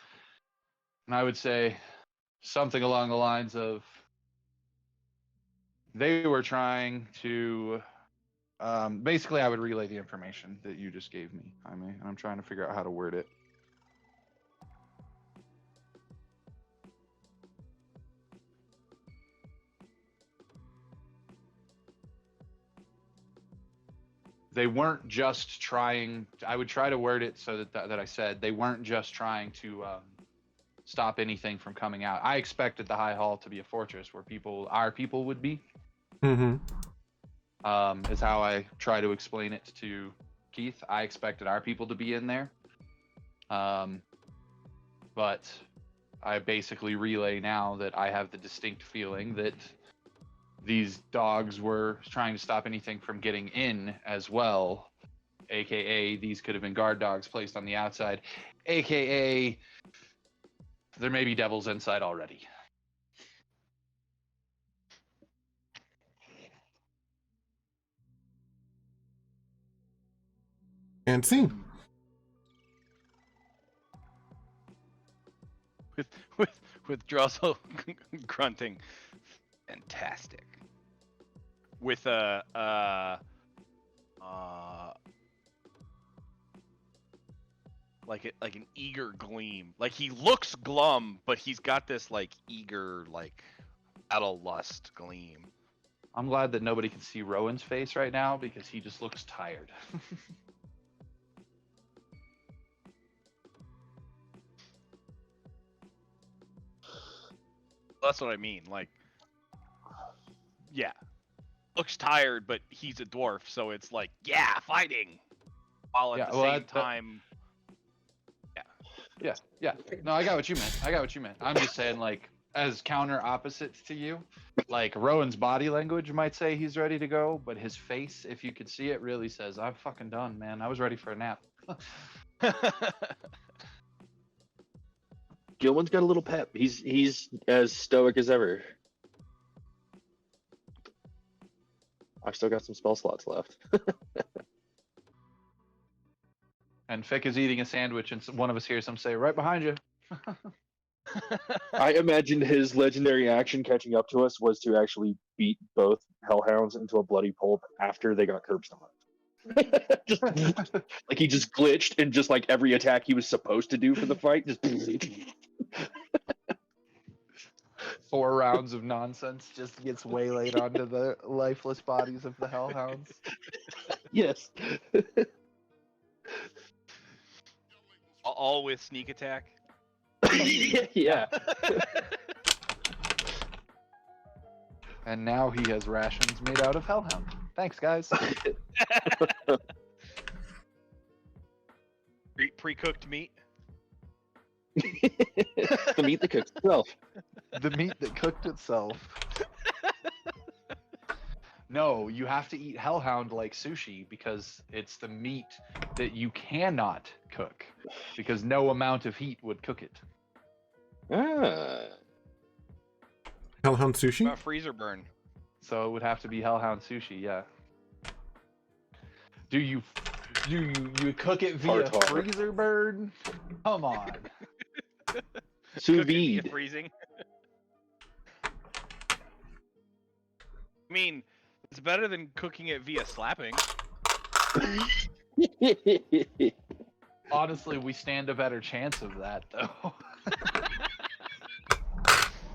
And I would say something along the lines of, they were trying to Basically, I would relay the information that you just gave me, Jaime, and I'm trying to figure out how to word it. They weren't just trying. I would try to word it so that I said they weren't just trying to stop anything from coming out. I expected the High Hall to be a fortress where our people would be. Mm-hmm. Is how I try to explain it to Keith. I expected our people to be in there. But I basically relay now that I have the distinct feeling that these dogs were trying to stop anything from getting in as well. AKA, these could have been guard dogs placed on the outside. AKA, there may be devils inside already. And scene. With Druzzl grunting, fantastic. With like an eager gleam. Like he looks glum, but he's got this like eager like battle lust gleam. I'm glad that nobody can see Rowan's face right now because he just looks tired. That's what I mean. Like, yeah, looks tired, but he's a dwarf, so it's like, yeah, fighting. While at the same time, yeah. No, I got what you meant. I'm just saying, like, as counter opposites to you, like Rowan's body language might say he's ready to go, but his face, if you could see it, really says, "I'm fucking done, man. I was ready for a nap." Gilman's got a little pep. He's as stoic as ever. I've still got some spell slots left. And Fick is eating a sandwich, and one of us hears him say, "Right behind you." I imagined his legendary action catching up to us was to actually beat both hellhounds into a bloody pulp after they got curb stomped. Just, like he just glitched and just like every attack he was supposed to do for the fight just 4 rounds of nonsense just gets waylaid onto the lifeless bodies of the hellhounds. yes. all with sneak attack. Yeah. And now he has rations made out of hellhound. Thanks, guys. Pre-cooked meat. The meat that cooks itself. The meat that cooked itself. No, you have to eat hellhound like sushi because it's the meat that you cannot cook because no amount of heat would cook it. Ah. Hellhound sushi? About freezer burn. So it would have to be hellhound sushi, yeah. Do you cook it via Tartar. freezer burn? Come on. Sous Cook it via vide. freezing. I mean, it's better than cooking it via slapping. Honestly, we stand a better chance of that, though.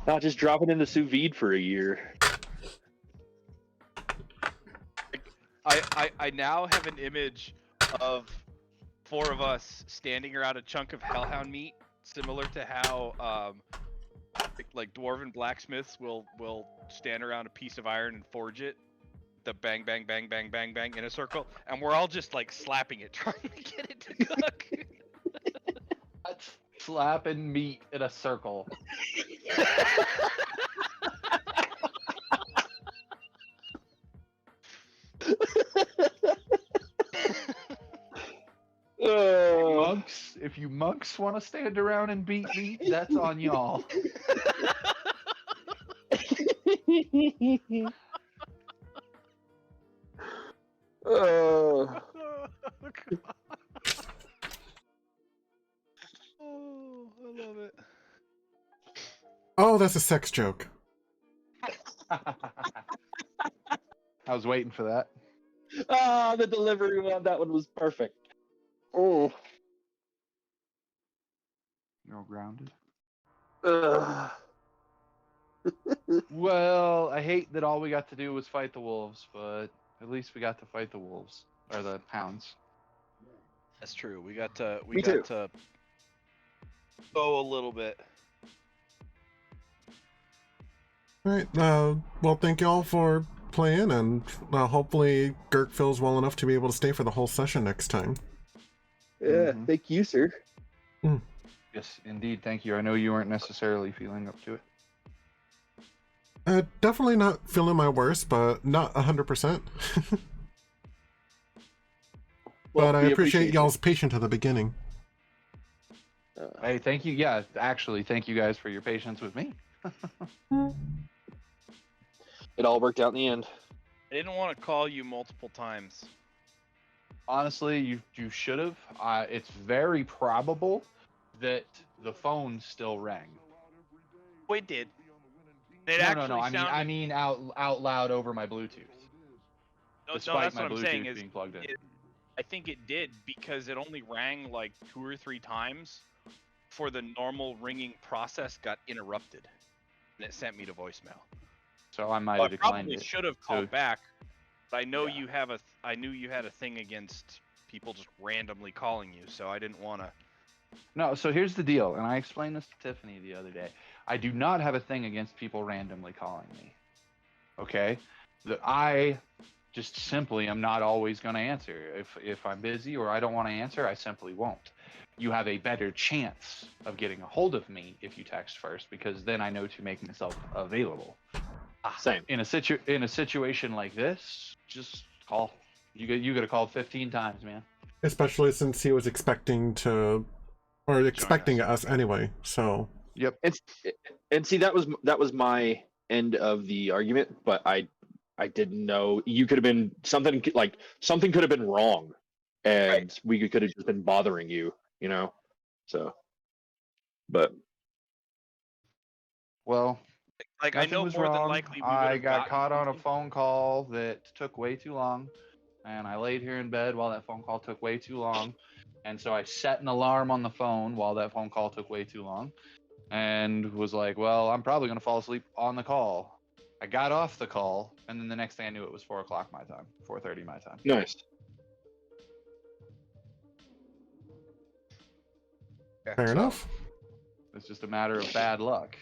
Not just drop it in the sous vide for a year. I now have an image of 4 of us standing around a chunk of hellhound meat, similar to how like dwarven blacksmiths will stand around a piece of iron and forge it, the bang bang bang bang bang bang in a circle, and we're all just like slapping it, trying to get it to cook. That's slapping meat in a circle. If you monks want to stand around and beat meat, that's on y'all. Oh. Oh, I love it. Oh, that's a sex joke. I was waiting for that. Ah, the delivery one. That one was perfect. Oh. You're all grounded. Ugh. Well, I hate that all we got to do was fight the wolves, but at least we got to fight the wolves or the hounds. That's true. We got to Me too. go a little bit. All right. Well, thank you all for playing, and hopefully Girk feels well enough to be able to stay for the whole session next time. Yeah, Mhm. thank you, sir. Yes, indeed. Thank you. I know you weren't necessarily feeling up to it. Definitely not feeling my worst, but not 100%. Well, But I we appreciate you. y'all's patience at the beginning. Hey, thank you. Yeah, actually, thank you guys for your patience with me. It all worked out in the end. I didn't want to call you multiple times. Honestly, you should have. It's very probable that the phone still rang. Oh, it did. It No. actually I sounded. mean out loud over my Bluetooth. No, Despite that's my what I'm Bluetooth saying is, being plugged in. I think it did because it only rang like 2 or 3 times before the normal ringing process got interrupted, and it sent me to voicemail. So I might So have I declined probably it. should have called back, but I know Yeah. you have I knew you had a thing against people just randomly calling you, so I didn't want to. No, so here's the deal, and I explained this to Tiffany the other day. I do not have a thing against people randomly calling me. Okay? I just simply am not always going to answer. If I'm busy or I don't want to answer, I simply won't. You have a better chance of getting a hold of me if you text first, because then I know to make myself available. Same. In a situation like this, just call. You could have called 15 times, man. Especially since he was expecting us anyway, so... Yep. And see, that was my end of the argument, but I didn't know you could have been something could have been wrong, and we could have just been bothering you, So, but Well, Like, I nothing know was more than wrong. likely we would I have got gotten caught on a something. phone call that took way too long, and I laid here in bed while that phone call took way too long. And so I set an alarm on the phone while that phone call took way too long, and was like, well, I'm probably going to fall asleep on the call. I got off the call, and then the next thing I knew, it was 4 o'clock my time, 4:30 my time. nice. Fair So, enough. it's just a matter of bad luck.